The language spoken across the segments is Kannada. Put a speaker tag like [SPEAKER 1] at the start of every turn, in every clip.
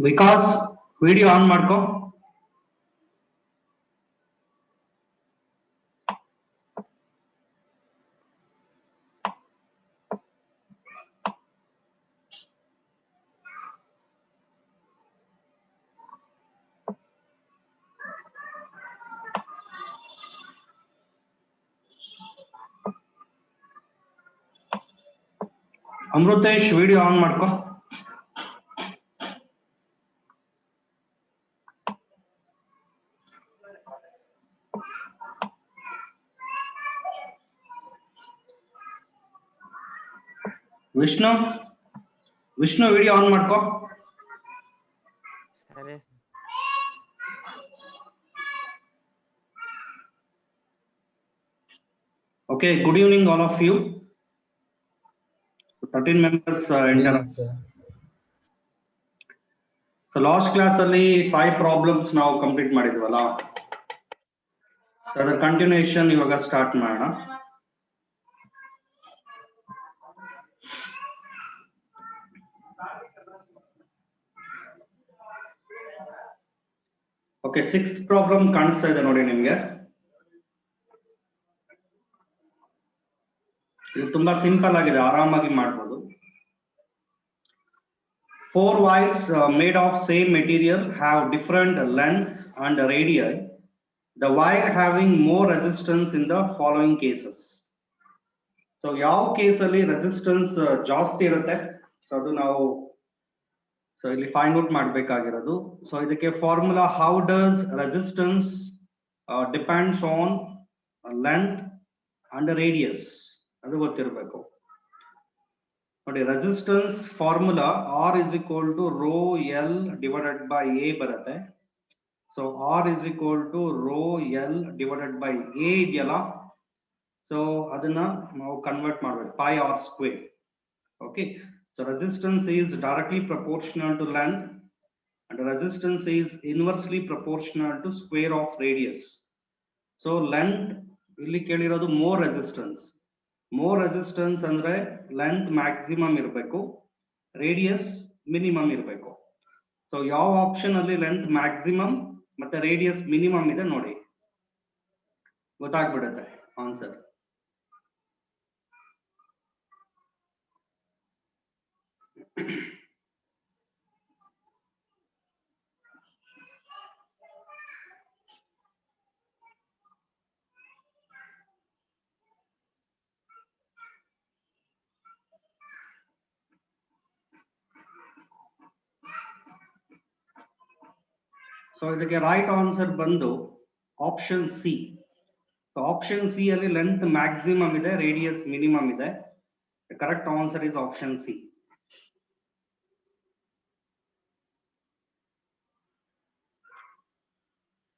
[SPEAKER 1] ವಿಕಾಸ್ ವಿಡಿಯೋ ಆನ್ ಮಾಡ್ಕೊ. ಅಮೃತೇಶ್ ವಿಡಿಯೋ ಆನ್ ಮಾಡ್ಕೊ. ವಿಷ್ಣು ವಿಡಿಯೋ ಆನ್ ಮಾಡ್ಕೊ.
[SPEAKER 2] ಸರಿ.
[SPEAKER 1] Okay, good evening all of you. 13 members enter. So last class ಅಲ್ಲಿ 5 ಪ್ರಾಬ್ಲಮ್ಸ್ ನಾವು ಕಂಪ್ಲೀಟ್ ಮಾಡಿದ್ವಲ್ಲ, ಸೊ ಅದರ ಕಂಟಿನ್ಯೂಯೇಷನ್ ಇವಾಗ ಸ್ಟಾರ್ಟ್ ಮಾಡೋಣ. ಓಕೆ, 6 ಪ್ರಾಬ್ಲಮ್ ಕಾಣಿಸ್ತಾ ಇದೆ ನೋಡಿ ನಿಮ್ಗೆ. ಇದು ತುಂಬಾ ಸಿಂಪಲ್ ಆಗಿದೆ, ಆರಾಮಾಗಿ ಮಾಡ್ಬೋದು. 4 wires made of same material have different lengths and radii. The wire having more resistance in the following cases. So ಯಾವ ಕೇಸ್ ಅಲ್ಲಿ ರೆಸಿಸ್ಟೆನ್ಸ್ ಜಾಸ್ತಿ ಇರುತ್ತೆ, ಸೊ ಅದು ನಾವು ಇಲ್ಲಿ ಫೈಂಡ್ ಔಟ್ ಮಾಡಬೇಕಾಗಿರೋದು. ಸೊ ಇದಕ್ಕೆ formula, how does resistance depends on length and radius, ಅದು ಗೊತ್ತಿರಬೇಕು ನೋಡಿ. Resistance formula R is equal to rho L divided by A ಬರುತ್ತೆ. So R is equal to rho L divided by A ಇದೆಯಲ್ಲ, ಸೊ ಅದನ್ನ ನಾವು ಕನ್ವರ್ಟ್ ಮಾಡಬೇಕು, pi R square. Okay, so resistance is directly proportional to length and resistance is inversely proportional to square of radius. So length ಇಲ್ಲಿ ಕೇಳಿರೋದು more resistance ಅಂದ್ರೆ length maximum ಇರಬೇಕು, radius minimum ಇರಬೇಕು. ಸೊ ಯಾವ ಆಪ್ಷನ್ ಅಲ್ಲಿ ಲೆಂತ್ ಮ್ಯಾಕ್ಸಿಮಮ್ ಮತ್ತೆ ರೇಡಿಯಸ್ ಮಿನಿಮಮ್ ಇದೆ ನೋಡಿ, ಗೊತ್ತಾಗ್ಬಿಡುತ್ತೆ ಆನ್ಸರ್. ಸೊ ಇದಕ್ಕೆ ರೈಟ್ ಆನ್ಸರ್ ಬಂದು option C. So option C ಅಲ್ಲಿ ಲೆಂತ್ ಮ್ಯಾಕ್ಸಿಮಮ್ ಇದೆ, ರೇಡಿಯಸ್ ಮಿನಿಮಮ್ ಇದೆ. Correct answer is option C.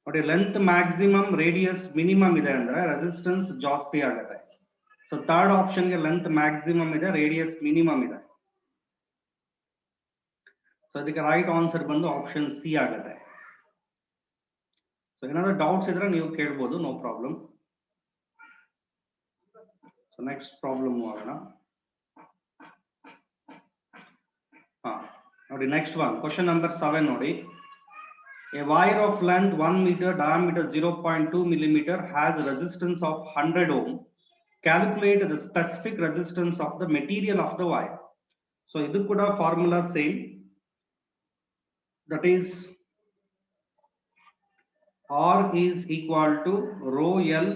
[SPEAKER 1] ನೋಡಿ, ಲೆಂತ್ ಮ್ಯಾಕ್ಸಿಮಮ್ ರೇಡಿಯಸ್ ಮಿನಿಮಮ್ ಇದೆ ಅಂದ್ರೆ ರೆಸಿಸ್ಟೆನ್ಸ್ ಜಾಸ್ತಿ ಆಗುತ್ತೆ. ಸೊ ಥರ್ಡ್ ಆಪ್ಷನ್ಗೆ ಲೆಂತ್ ಮ್ಯಾಕ್ಸಿಮಮ್ ಇದೆ, ರೇಡಿಯಸ್ ಮಿನಿಮಮ್ ಇದೆ. ಸೊ ಅದಕ್ಕೆ ರೈಟ್ ಆನ್ಸರ್ ಬಂದು ಆಪ್ಷನ್ ಸಿ ಆಗುತ್ತೆ. ಸೊ ಏನಾದ್ರು ಡೌಟ್ಸ್ ಇದ್ರೆ ನೀವು ಕೇಳ್ಬೋದು, no problem. So next problem ಮಾಡೋಣ. ನೋಡಿ, ನೆಕ್ಸ್ಟ್ ಒನ್, ಕ್ವಶನ್ ನಂಬರ್ 7 ನೋಡಿ. A wire of length 1 meter, diameter 0.2 millimeter has a resistance of 100 ohm. Calculate the specific resistance of the material of the wire. So idu kuda formula same, that is R is equal to rho L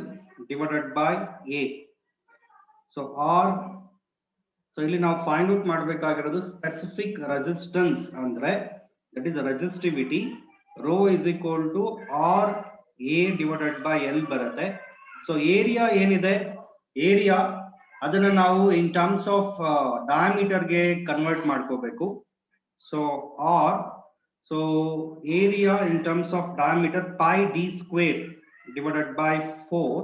[SPEAKER 1] divided by A. So R, so ಇಲ್ಲಿ ನಾವು ಫೈಂಡ್ ಔಟ್ ಮಾಡಬೇಕಾಗಿರೋದು ಸ್ಪೆಸಿಫಿಕ್ ರೆಸಿಸ್ಟೆನ್ಸ್ ಅಂದ್ರೆ that is resistivity. Rho is equal to R A divided by L ಬರುತ್ತೆ. ಸೊ ಏರಿಯಾ ಏನಿದೆ, ಏರಿಯಾ ಅದನ್ನ ನಾವು ಇನ್ ಟರ್ಮ್ಸ್ ಆಫ್ ಡಯಾಮೀಟರ್ಗೆ ಕನ್ವರ್ಟ್ ಮಾಡ್ಕೋಬೇಕು. So R, so area in terms of diameter pi D square divided by 4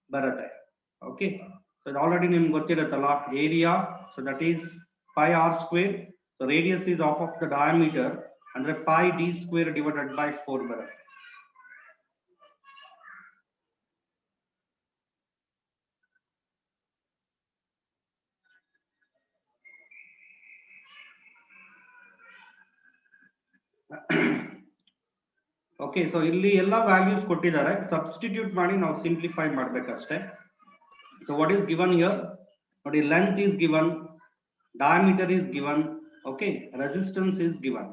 [SPEAKER 1] ಬರುತ್ತೆ. ಓಕೆ, ಸೊ ಆಲ್ರೆಡಿ ನಿಮ್ಗೆ ಗೊತ್ತಿರುತ್ತಲ್ಲ area. So that is pi R square. So radius is half the diameter ಅಂದ್ರೆ pi D square divided by 4 ಬರುತ್ತೆ. ಓಕೆ, ಸೊ ಇಲ್ಲಿ ಎಲ್ಲ ವ್ಯಾಲ್ಯೂಸ್ ಕೊಟ್ಟಿದ್ದಾರೆ, ಸಬ್ಸ್ಟಿಟ್ಯೂಟ್ ಮಾಡಿ ನಾವು ಸಿಂಪ್ಲಿಫೈ ಮಾಡ್ಬೇಕಷ್ಟೇ. So what is given here ನೋಡಿ, length is given, diameter is given, okay, resistance is given.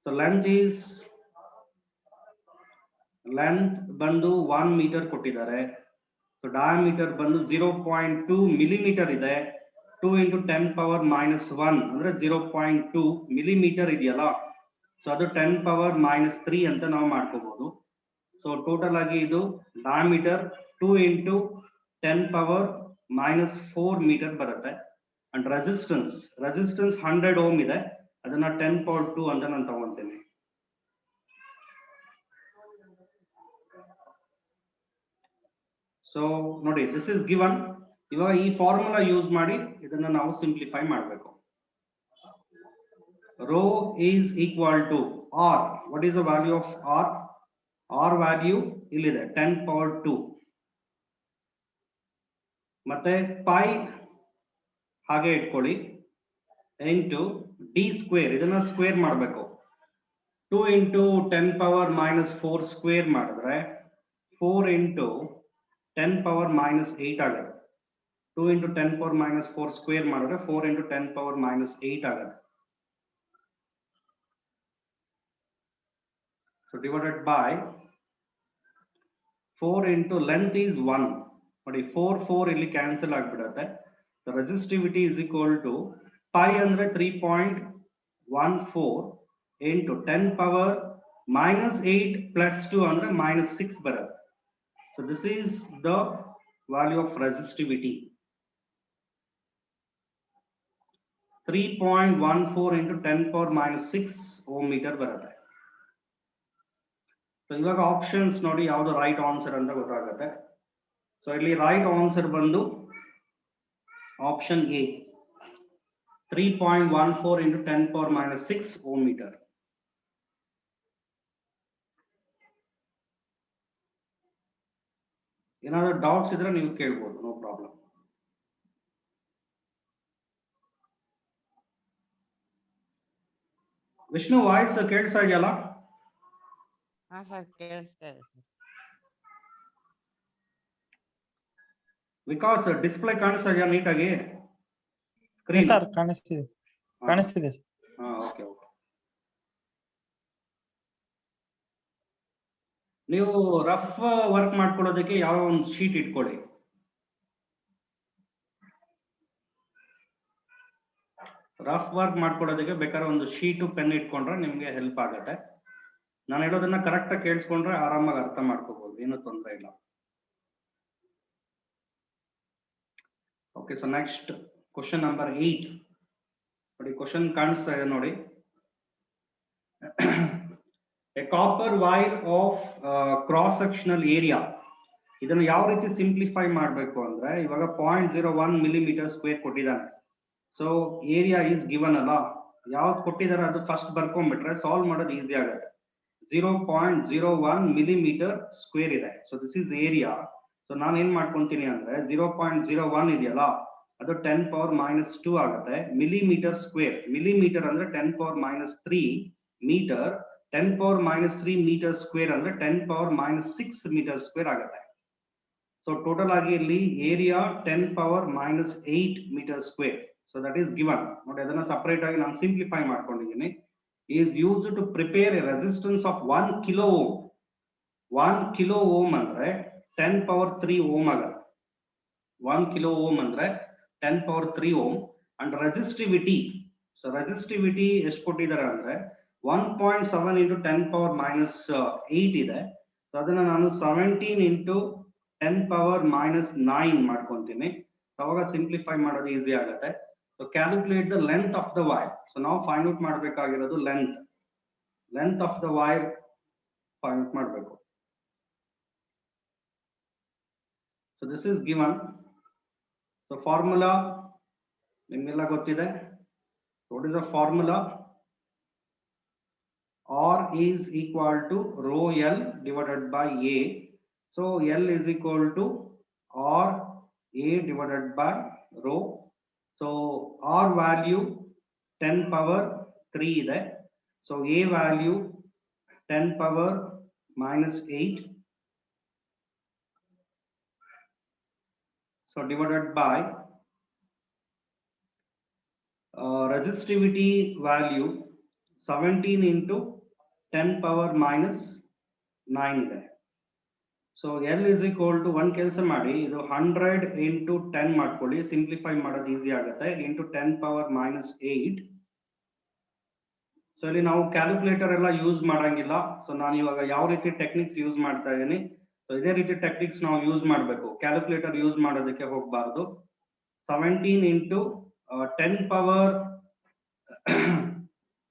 [SPEAKER 1] So length ಬಂದು 1 ಮೀಟರ್ ಕೊಟ್ಟಿದ್ದಾರೆ. ಸೊ ಡಯಾಮೀಟರ್ ಬಂದು 0.2 ಮಿಲಿಮೀಟರ್ ಇದೆ. 2 into 10 power minus 1 ಅಂದ್ರೆ 0.2 ಮಿಲಿಮೀಟರ್ ಇದೆಯಲ್ಲ, ಸೊ ಅದು 10 power minus 3 ಅಂತ ನಾವು ಮಾಡ್ಕೋಬಹುದು. ಸೊ ಟೋಟಲ್ ಆಗಿ ಇದು diameter 2 into 10 power minus 4 meter ಬರುತ್ತೆ. ಅಂಡ್ ರೆಸಿಸ್ಟೆನ್ಸ್ 100 ಓಮ್ ಇದೆ, ಅದನ್ನ 10 power 2 ಅಂತ ನಾನು ತಗೊಂತೇನೆ. ಸೊ ನೋಡಿ, ದಿಸ್ ಇಸ್ ಗಿವನ್. ಇವಾಗ ಈ ಫಾರ್ಮುಲಾ ಯೂಸ್ ಮಾಡಿ ಇದನ್ನ ನಾವು ಸಿಂಪ್ಲಿಫೈ ಮಾಡಬೇಕು. Rho is equal to R. What is the value of R? R value ಇಲ್ಲಿದೆ 10 power 2. ಮತ್ತೆ ಪೈ ಹಾಗೆ ಇಟ್ಕೊಳ್ಳಿ, ಇಂಟು ಡಿ ಸ್ಕ್ವೇರ್, ಇದನ್ನ ಸ್ಕ್ವೇರ್ ಮಾಡಬೇಕು. 2 into 10 power minus 4 ಸ್ಕ್ವೇರ್ ಮಾಡಿದ್ರೆ 4 into 10 power minus 8 ಆಗುತ್ತೆ. 2 into 10 power minus 4 ಸ್ಕ್ವೇರ್ ಮಾಡಿದ್ರೆ 4 into 10 power minus 8 ಆಗುತ್ತೆ. So divided by 4 into length is 1. ನೋಡಿ 4 ಇಲ್ಲಿ ಕ್ಯಾನ್ಸಲ್ ಆಗಿಬಿಡುತ್ತೆ. The resistivity is equal to pi andre 3.14 into 10 power minus 8 plus 2 andre minus 6 ಬರುತ್ತೆ. So this is the value of resistivity. 3.14 into 10 power minus 6 ohm meter ಬರುತ್ತೆ. ಸೊ ಇವಾಗ ಆಪ್ಷನ್ಸ್ ನೋಡಿ ಯಾವುದು ರೈಟ್ ಆನ್ಸರ್ ಅಂತ ಗೊತ್ತಾಗುತ್ತೆ. ಸೊ ಇಲ್ಲಿ ರೈಟ್ ಆನ್ಸರ್ ಬಂದು option A, 3.14 into 10 power minus 6 ohm meter. ಏನಾದರೂ ಡೌಟ್ಸ್ ಇದ್ರೆ ನೀವು ಕೇಳ್ಬೋದು, ನೋ ಪ್ರಾಬ್ಲಮ್. ವಿಷ್ಣು ವಾಯ್ಸ್ ಕೇಳಿಸ್ತಾ ಇದೆಯಲ್ಲ?
[SPEAKER 2] ಹಾ ಸರ್, ಕೇಳಿಸ್ತಾ ಇದೆ ಸರ್.
[SPEAKER 1] ವಿಕಾಸ್ ಡಿಸ್ಪ್ಲೇ ಕಾಣಿಸ್ತಾ ಇದೆಯಾ ನೀಟಾಗಿ?
[SPEAKER 3] ಸರ್ ಕಾಣಿಸ್ತಿದೆ ಸರ್.
[SPEAKER 1] ಓಕೆ. ನೀವು ರಫ್ ವರ್ಕ್ ಮಾಡ್ಕೊಳ್ಳೋದಕ್ಕೆ ಯಾವ ಒಂದು ಶೀಟ್ ಇಟ್ಕೊಳ್ಳಿ. ರಫ್ ವರ್ಕ್ ಮಾಡ್ಕೊಳ್ಳೋದಕ್ಕೆ ಬೇಕಾದ್ರೆ ಒಂದು ಶೀಟು ಪೆನ್ ಇಟ್ಕೊಂಡ್ರೆ ನಿಮ್ಗೆ ಹೆಲ್ಪ್ ಆಗುತ್ತೆ. ನಾನು ಹೇಳೋದನ್ನ ಕರೆಕ್ಟ್ ಆಗಿ ಕೇಳಿಸ್ಕೊಂಡ್ರೆ ಆರಾಮಾಗಿ ಅರ್ಥ ಮಾಡ್ಕೋಬಹುದು, ಏನು ತೊಂದರೆ ಇಲ್ಲ. Okay, so next question number 8 ನೋಡಿ. ಕ್ವಶನ್ ಕಾಣಿಸ್ತಾ ಇದೆ ನೋಡಿ. A copper wire of cross sectional area. ಇದನ್ನು ಯಾವ ರೀತಿ ಸಿಂಪ್ಲಿಫೈ ಮಾಡಬೇಕು ಅಂದ್ರೆ, ಇವಾಗ 0.01 ಮಿಲಿಮೀಟರ್ ಸ್ಕ್ವೇರ್ ಕೊಟ್ಟಿದ್ದಾನೆ. ಸೊ ಏರಿಯಾ ಈಸ್ ಗಿವನ್ ಅಲ್ಲ, ಯಾವ್ದು ಕೊಟ್ಟಿದ್ದಾರೆ ಅದು ಫಸ್ಟ್ ಬರ್ಕೊಂಡ್ಬಿಟ್ರೆ ಸಾಲ್ವ್ ಮಾಡೋದು ಈಸಿ ಆಗುತ್ತೆ. 0.01 ಮಿಲಿಮೀಟರ್ ಸ್ಕ್ವೇರ್ ಇದೆ. So this is area. So ನಾನು ಏನ್ ಮಾಡ್ಕೊಂತೀನಿ ಅಂದ್ರೆ 0.01 ಇದೆಯಲ್ಲ, ಅದು 10 power minus 2 ಆಗುತ್ತೆ. ಮಿಲಿಮೀಟರ್ ಸ್ಕ್ವೇರ್, ಮಿಲಿಮೀಟರ್ ಅಂದ್ರೆ 10 power minus 3 meter, 10 power minus 3 meter square ಅಂದ್ರೆ 10 power minus 6 ಮೀಟರ್ ಸ್ಕ್ವೇರ್ ಆಗುತ್ತೆ. ಸೊ ಟೋಟಲ್ ಆಗಿ ಇಲ್ಲಿ area 10 power minus 8 meter square. So that is given ನೋಡಿ. ಅದನ್ನ ಸಪರೇಟ್ ಆಗಿ ನಾನು ಸಿಂಪ್ಲಿಫೈ ಮಾಡ್ಕೊಂಡಿದ್ದೀನಿ. Is used to prepare a resistance of 1 kilo ohm. 1 kilo ohm ಅಂದ್ರೆ 10 power 3 ಓಮ್ ಆಗುತ್ತೆ. 1 ಕಿಲೋ ಓಮ್ ಅಂದ್ರೆ 10 power 3 ohm. And resistivity, so resistivity ಎಷ್ಟು ಕೊಟ್ಟಿದ್ದಾರೆ ಅಂದ್ರೆ 1.7 into 10 power minus 8 ಇದೆ. ಸೊ ಅದನ್ನ ನಾನು 17 into 10 power minus 9 ಮಾಡ್ಕೊಂತೀನಿ. ಅವಾಗ ಸಿಂಪ್ಲಿಫೈ ಮಾಡೋದು ಈಸಿ ಆಗುತ್ತೆ. So calculate the length of the wire. So ನಾವು ಫೈಂಡ್ ಔಟ್ ಮಾಡಬೇಕಾಗಿರೋದು length of the wire find out ಮಾಡಬೇಕು. So this is given. So formula ನಿಮ್ಗೆಲ್ಲ ಗೊತ್ತಿದೆ. What is the formula? R is equal to rho L divided by A. So L is equal to R A divided by rho. So R value 10 power 3 ಇದೆ. So A value 10 power minus 8. So divided by resistivity value 17 into 10 power minus 9 ಇದೆ. So L is equal to one ಕೆಲಸ ಮಾಡಿ ಇದು 100 into 10 ಮಾಡ್ಕೊಳ್ಳಿ, ಸಿಂಪ್ಲಿಫೈ ಮಾಡೋದು ಈಸಿ ಆಗುತ್ತೆ, into 10 power minus 8. ಸೊ ಇಲ್ಲಿ ನಾವು ಕ್ಯಾಲ್ಕುಲೇಟರ್ ಎಲ್ಲ ಯೂಸ್ ಮಾಡಂಗಿಲ್ಲ. ಸೊ ನಾನು ಇವಾಗ ಯಾವ ರೀತಿ ಟೆಕ್ನಿಕ್ಸ್ ಯೂಸ್ ಮಾಡ್ತಾ ಇದ್ದೀನಿ, ಸೊ ಇದೇ ರೀತಿ ಟೆಕ್ನಿಕ್ಸ್ ನಾವು ಯೂಸ್ ಮಾಡಬೇಕು, ಕ್ಯಾಲ್ಕುಲೇಟರ್ ಯೂಸ್ ಮಾಡೋದಕ್ಕೆ ಹೋಗಬಾರ್ದು. 17 into 10 ಪವರ್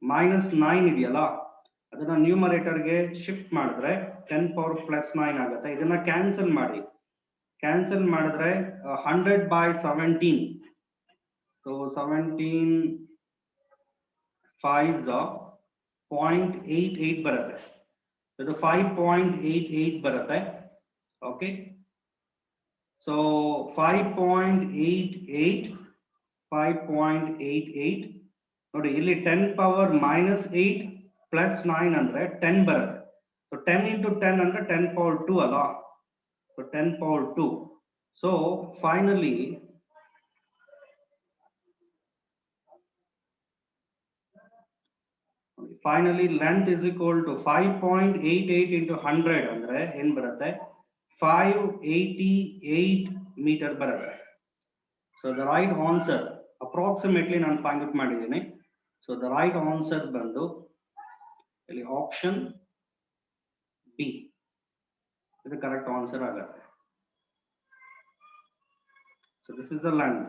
[SPEAKER 1] ಮೈನಸ್ 9 ಇದೆಯಲ್ಲ, ಅದನ್ನ ನ್ಯೂಮರೇಟರ್ಗೆ ಶಿಫ್ಟ್ ಮಾಡಿದ್ರೆ 10 ಪವರ್ ಪ್ಲಸ್ 9 ಆಗುತ್ತೆ. ಇದನ್ನ ಕ್ಯಾನ್ಸಲ್ ಮಾಡಿ, ಕ್ಯಾನ್ಸಲ್ ಮಾಡಿದ್ರೆ 100 by 17. ಸೊ 17 5 0.88 ಬರುತ್ತೆ. ಇದು 5.88 ಬರುತ್ತೆ. ಓಕೆ, ಸೊ 5.88 ನೋಡಿ, ಇಲ್ಲಿ 10 ಪವರ್ ಮೈನಸ್ 8 ಪ್ಲಸ್ 9 ಅಂದ್ರೆ 10 ಬರುತ್ತೆ. ಸೊ 10 into 10 ಅಂದ್ರೆ 10 power 2 ಅಲ್ಲ, so 10 power 2. So finally length is equal to 5.88 into 100 ಅಂದ್ರೆ ಏನ್ ಬರುತ್ತೆ, 588 meter ಬರುತ್ತೆ. So the right answer approximately ನಾನು ಫೈಂಡ್ ಔಟ್ ಮಾಡಿದ್ದೀನಿ. ಸೊ the right answer ಬಂದು ಇಲ್ಲಿ ಆಪ್ಷನ್ ಬಿ, ಇದು ಕರೆಕ್ಟ್ ಆನ್ಸರ್ ಆಗುತ್ತೆ. So this is the length.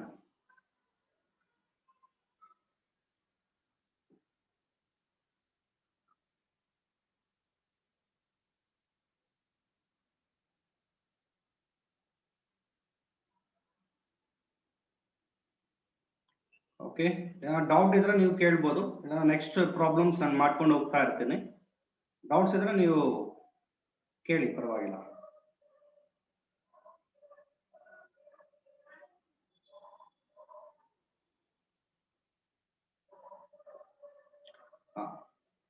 [SPEAKER 1] Okay, doubt ಇದ್ರೆ ನೀವು ಕೇಳ್ಬೋದು, ನೆಕ್ಸ್ಟ್ ಪ್ರಾಬ್ಲಮ್ಸ್ ನಾನು ಮಾಡ್ಕೊಂಡು ಹೋಗ್ತಾ ಇರ್ತೀನಿ. ಡೌಟ್ಸ್ ಇದ್ರೆ ನೀವು ಕೇಳಿ, ಪರವಾಗಿಲ್ಲ.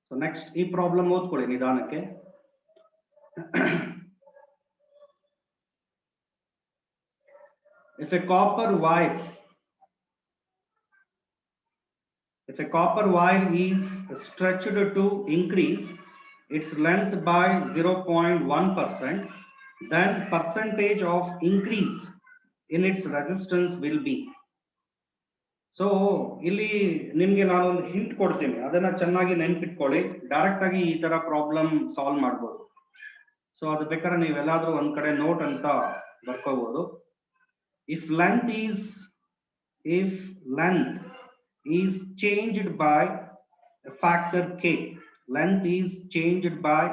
[SPEAKER 1] ಸೊ ನೆಕ್ಸ್ಟ್ ಈ ಪ್ರಾಬ್ಲಮ್ ಓದ್ಕೊಳ್ಳಿ ನಿಧಾನಕ್ಕೆ. If a copper wire is stretched to increase its length by 0.1%, then percentage of increase in its resistance will be. So ಇಲ್ಲಿ ನಿಮ್ಗೆ ನಾನು ಒಂದು ಹಿಂಟ್ ಕೊಡ್ತೀನಿ, ಅದನ್ನ ಚೆನ್ನಾಗಿ ನೆನ್ಪಿಟ್ಕೊಳ್ಳಿ. ಡೈರೆಕ್ಟ್ ಆಗಿ ಈ ತರ ಪ್ರಾಬ್ಲಮ್ ಸಾಲ್ವ್ ಮಾಡ್ಬೋದು. ಸೊ ಅದು ಬೇಕಾದ್ರೆ ನೀವೆಲ್ಲಾದ್ರೂ ಒಂದ್ ಕಡೆ ನೋಟ್ ಅಂತ ಬರ್ಕೋಬಹುದು. If length is changed by a factor k, length is changed by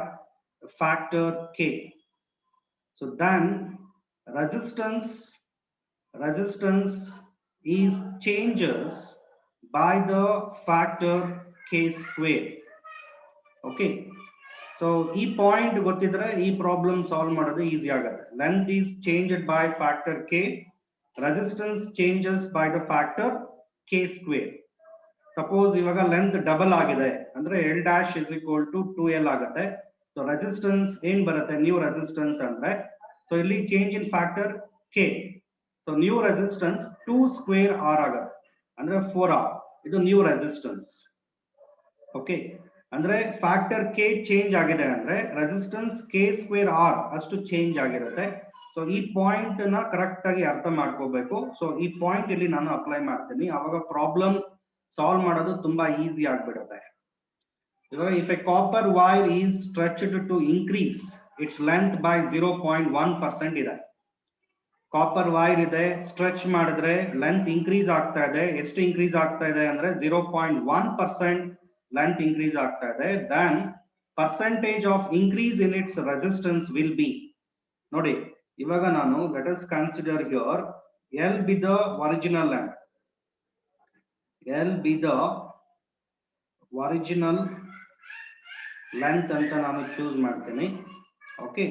[SPEAKER 1] a factor k, so then resistance is changes by the factor k square. Okay, so ಈ ಪಾಯಿಂಟ್ ಗೊತ್ತಿದ್ರೆ ಈ ಪ್ರಾಬ್ಲಮ್ ಸಾಲ್ವ್ ಮಾಡೋದು ಈಸಿ ಆಗುತ್ತೆ. Length is changed by factor k, resistance changes by the factor k square. Suppose ಇವಾಗ ಲೆಂತ್ ಡಬಲ್ ಆಗಿದೆ ಅಂದ್ರೆ L dash is equal to 2L ಆಗುತ್ತೆ. ಸೊ ರೆಸಿಸ್ಟೆನ್ಸ್ ಏನ್ ಬರುತ್ತೆ, ನ್ಯೂ ರೆಸಿಸ್ಟೆನ್ಸ್ ಅಂದ್ರೆ, ಸೊ ಇಲ್ಲಿ change in factor k, so new resistance 2 square r ಆಗುತ್ತೆ ಅಂದ್ರೆ 4r. ಇದು ನ್ಯೂ ರೆಸಿಸ್ಟೆನ್ಸ್. ಓಕೆ, ಅಂದ್ರೆ ಫ್ಯಾಕ್ಟರ್ k ಚೇಂಜ್ ಆಗಿದೆ ಅಂದ್ರೆ ರೆಸಿಸ್ಟೆನ್ಸ್ k ಸ್ಕ್ವೇರ್ r ಅಷ್ಟು ಚೇಂಜ್ ಆಗಿರುತ್ತೆ. ಸೊ ಈ ಪಾಯಿಂಟ್ ನ ಕರೆಕ್ಟ್ ಆಗಿ ಅರ್ಥ ಮಾಡ್ಕೋಬೇಕು. ಸೊ ಈ ಪಾಯಿಂಟ್ ಇಲ್ಲಿ ನಾನು ಅಪ್ಲೈ ಮಾಡ್ತೀನಿ, ಅವಾಗ ಪ್ರಾಬ್ಲಮ್ ಸಾಲ್ವ್ ಮಾಡೋದು ತುಂಬಾ ಈಸಿ ಆಗ್ಬಿಡುತ್ತೆ. ಇವಾಗ if a copper wire is stretched to increase its length by 0.1% ಇದೆ. ಕಾಪರ್ ವೈರ್ ಇದೆ, ಸ್ಟ್ರೆಚ್ ಮಾಡಿದ್ರೆ ಲೆಂತ್ ಇನ್ಕ್ರೀಸ್ ಆಗ್ತಾ ಇದೆ. ಎಷ್ಟು ಇನ್ಕ್ರೀಸ್ ಆಗ್ತಾ ಇದೆ ಅಂದ್ರೆ 0.1% ಲೆಂತ್ ಇನ್ಕ್ರೀಸ್ ಆಗ್ತಾ ಇದೆ. Then percentage of increase in its resistance will be. ನೋಡಿ, ಇವಾಗ ನಾನು let us consider here L be the original length. L be the original length ಅಂತ ನಾನು ಚೂಸ್ ಮಾಡ್ತೀನಿ. ಓಕೆ,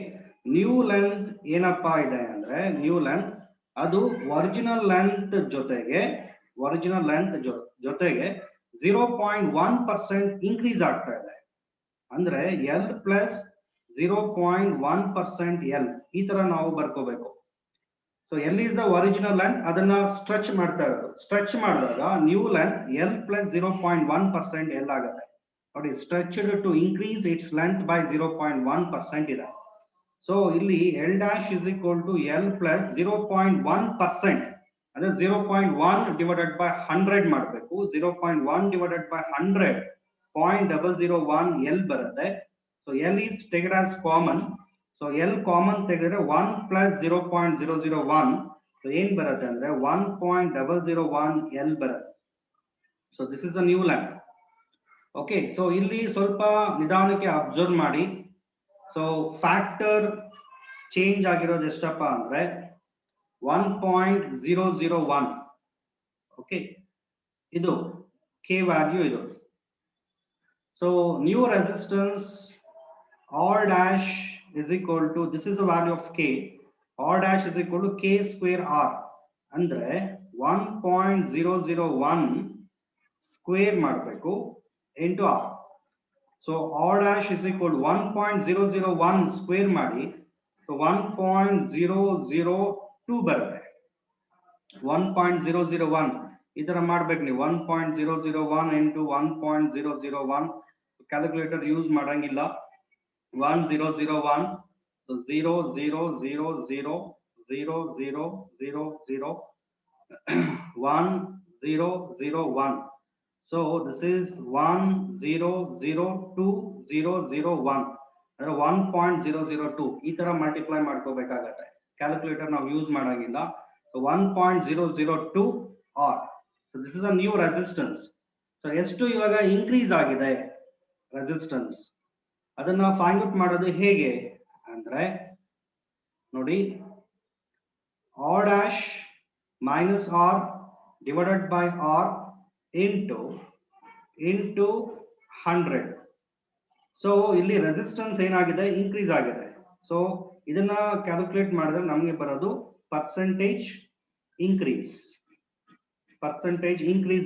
[SPEAKER 1] ನ್ಯೂ ಲೆಂತ್ ಏನಪ್ಪಾ ಇದೆ ಅಂದ್ರೆ, ನ್ಯೂ ಲೆಂತ್ ಅದು ಒರಿಜಿನಲ್ ಲೆಂತ್ ಜೊತೆಗೆ 0.1% ಇನ್ಕ್ರೀಸ್ ಆಗ್ತಾ ಇದೆ. ಅಂದ್ರೆ L plus 0.1% L ಈ ತರ ನಾವು ಬರ್ಕೋಬೇಕು. So L is the original length, ಅದನ್ನ ಸ್ಟ್ರೆಚ್ ಮಾಡ್ತಾ ಇರೋದು. ಸ್ಟ್ರೆಚ್ ಮಾಡಿದಾಗ new length L plus 0.1% L ಆಗುತ್ತೆ. ನೋಡಿ, stretched to increase its length by 0.1% ಇದೆ. ಸೊ ಇಲ್ಲಿ L dash is equal to L plus 0.1%, ಅಂದ್ರೆ 0.1 divided by 100 ಮಾಡಬೇಕು. 0.1 divided by 100 0.001 L ಬರುತ್ತೆ. So L is taken as common. So L common ತೆಗೆದ್ರೆ 1 plus 0.001, ಸೊ ಏನ್ ಬರುತ್ತೆ ಅಂದ್ರೆ 1.001 L ಬರುತ್ತೆ. So this is a new length. Okay, so ಇಲ್ಲಿ ಸ್ವಲ್ಪ ನಿಧಾನಕ್ಕೆ ಅಬ್ಸರ್ವ್ ಮಾಡಿ. ಸೊ ಫ್ಯಾಕ್ಟರ್ ಚೇಂಜ್ ಆಗಿರೋದು ಎಷ್ಟಪ್ಪ ಅಂದ್ರೆ 1.001. ಓಕೆ, ಇದು ಕೆ ವ್ಯಾಲ್ಯೂ ಇದು. So new resistance R dash is equal to, this is the value of K, R dash is equal to K square R, ಅಂದ್ರೆ 1.001 ಸ್ಕ್ವೇರ್ ಮಾಡಬೇಕು into R. So R dash is equal to 1.001 square ಮಾಡಿ, ಸೊ 1.002 ಬರುತ್ತೆ. 1.001 ಈ ತರ ಮಾಡ್ಬೇಕು ನೀವು. 1.001 into 1.001, ಕ್ಯಾಲ್ಕುಲೇಟರ್ ಯೂಸ್ ಮಾಡಂಗಿಲ್ಲ. 1001, so 0 0 0 0 0 0 0 0 1 0 0 1. So this is 1 0 0 2 0 0 1, ಅಂದ್ರೆ 1.002 ಈ ತರ ಮಲ್ಟಿಪ್ಲೈ ಮಾಡ್ಕೋಬೇಕಾಗತ್ತೆ. ಕ್ಯಾಲ್ಕುಲೇಟರ್ ನಾವು ಯೂಸ್ ಮಾಡಂಗಿಲ್ಲ. So 1.002 R. So this is a new resistance. So ಎಷ್ಟು ಇವಾಗ ಇನ್ಕ್ರೀಸ್ ಆಗಿದೆ ರೆಸಿಸ್ಟೆನ್ಸ್, ಅದನ್ನ ಫೈಂಡ್ ಔಟ್ ಮಾಡೋದು ಹೇಗೆ ಅಂದ್ರೆ ನೋಡಿ, R dash minus R divided by R into 100. So ಇಲ್ಲಿ ರೆಸಿಸ್ಟೆನ್ಸ್ ಏನಾಗಿದೆ, ಇನ್ಕ್ರೀಸ್ ಆಗಿದೆ. ಸೊ ಇದನ್ನ ಕ್ಯಾಲ್ಕುಲೇಟ್ ಮಾಡಿದ್ರೆ ನಮಗೆ ಬರೋದು ಪರ್ಸೆಂಟೇಜ್ ಇನ್ಕ್ರೀಸ್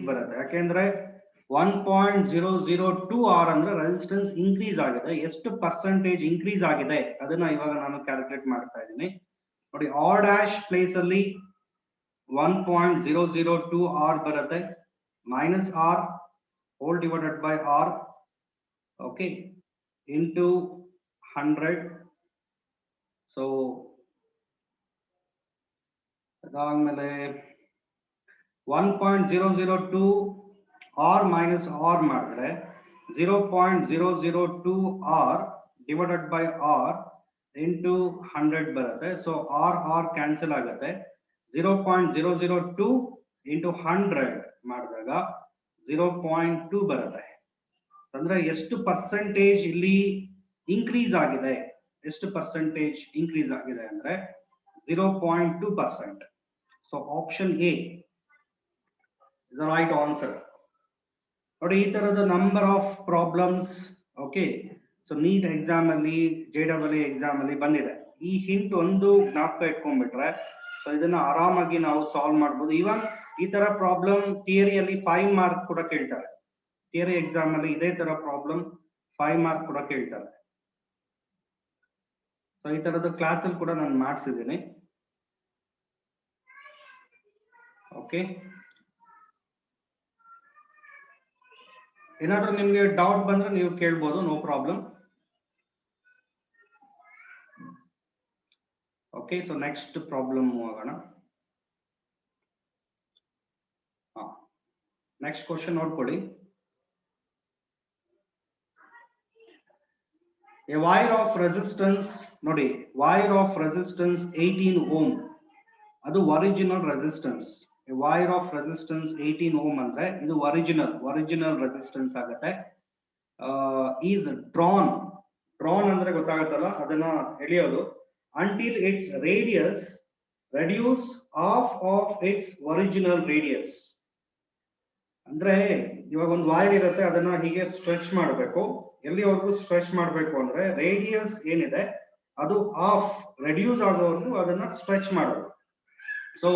[SPEAKER 1] ಬರುತ್ತೆ. ಯಾಕೆಂದ್ರೆ 1.002 R ಅಂದ್ರೆ ರೆಸಿಸ್ಟೆನ್ಸ್ ಇನ್ಕ್ರೀಸ್ ಆಗಿದೆ. ಎಷ್ಟು ಪರ್ಸೆಂಟೇಜ್ ಇನ್ಕ್ರೀಸ್ ಆಗಿದೆ ಅದನ್ನ ಇವಾಗ ನಾನು ಕ್ಯಾಲ್ಕುಲೇಟ್ ಮಾಡ್ತಾ ಇದ್ದೀನಿ. ನೋಡಿ, R dash ಪ್ಲೇಸ್ ಅಲ್ಲಿ 1.002 R ಬರುತ್ತೆ, minus R whole divided by R, okay, into 100. So ಅದಾದ್ಮೇಲೆ 1.002 R minus R ಮಾಡಿದ್ರೆ 0.002 R divided by R into 100 ಬರುತ್ತೆ. ಸೊ R ಕ್ಯಾನ್ಸಲ್ ಆಗುತ್ತೆ. 0.002 into 100 ಮಾಡಿದಾಗ 0.2 ಬರುತ್ತೆ. ಅಂದ್ರೆ ಎಷ್ಟು ಪರ್ಸೆಂಟೇಜ್ ಇಲ್ಲಿ ಇನ್ಕ್ರೀಸ್ ಆಗಿದೆ, ಅಂದ್ರೆ 0.2%. So option A is the right answer. ನೋಡಿ, ಈ ತರದ number of problems, okay, so NEET exam ಅಲ್ಲಿ, JEE ಎಕ್ಸಾಮ್ ಅಲ್ಲಿ ಬಂದಿದೆ. ಈ ಹಿಂಟ್ ಒಂದು ಜ್ಞಾಪಕ ಇಟ್ಕೊಂಡ್ಬಿಟ್ರೆ ಸೊ ಇದನ್ನ ಆರಾಮಾಗಿ ನಾವು ಸಾಲ್ವ್ ಮಾಡ್ಬೋದು. ಇವನ್ ಈ ತರ ಪ್ರಾಬ್ಲಮ್ ಥಿಯರಿಯಲ್ಲಿ 5 ಮಾರ್ಕ್ ಕೂಡ ಕೇಳ್ತಾರೆ. ಥಿಯರಿ ಎಕ್ಸಾಮ್ ಅಲ್ಲಿ ಇದೇ ತರ ಪ್ರಾಬ್ಲಮ್ 5 ಮಾರ್ಕ್ ಕೂಡ ಕೇಳ್ತಾರೆ. ಸೊ ಈ ತರದ ಕ್ಲಾಸ್ ಅಲ್ಲಿ ಕೂಡ ನಾನು ಮಾಡಿಸಿದ್ದೀನಿ. ಓಕೆ, ಏನಾದ್ರೂ ನಿಮ್ಗೆ ಡೌಟ್ ಬಂದ್ರೆ ನೀವು ಕೇಳ್ಬೋದು, no problem. Okay, so next problem ಹೋಗೋಣ. ನೆಕ್ಸ್ಟ್ ಕ್ವಶನ್ ನೋಡ್ಕೊಳ್ಳಿ. ಎ ವೈರ್ ಆಫ್ ರೆಸಿಸ್ಟೆನ್ಸ್, ನೋಡಿ, ವೈರ್ ಆಫ್ ರೆಸಿಸ್ಟೆನ್ಸ್ 18 ಓಮ್, ಅದು original resistance. Wire of resistance 18 ohm ಅಂದ್ರೆ ಇದು ಒರಿಜಿನಲ್ ರೆಸಿಸ್ಟೆನ್ಸ್ ಆಗುತ್ತೆ. ಈಸ್ ಡ್ರಾನ್ ಅಂದ್ರೆ ಗೊತ್ತಾಗುತ್ತಲ್ಲ, ಅದನ್ನ ಎಳೆಯೋದು. until its radius reduce half of its original radius. ಅಂದ್ರೆ ಇವಾಗ ಒಂದು ವೈರ್ ಇರುತ್ತೆ, ಅದನ್ನ ಹೀಗೆ ಸ್ಟ್ರೆಚ್ ಮಾಡಬೇಕು. ಎಲ್ಲಿವರೆಗೂ ಸ್ಟ್ರೆಚ್ ಮಾಡಬೇಕು ಅಂದ್ರೆ ರೇಡಿಯಸ್ ಏನಿದೆ ಅದು ಹಾಫ್ ರೆಡ್ಯೂಸ್ ಆಗೋವರೆಗೂ ಅದನ್ನ ಸ್ಟ್ರೆಚ್ ಮಾಡೋದು. ಸೊ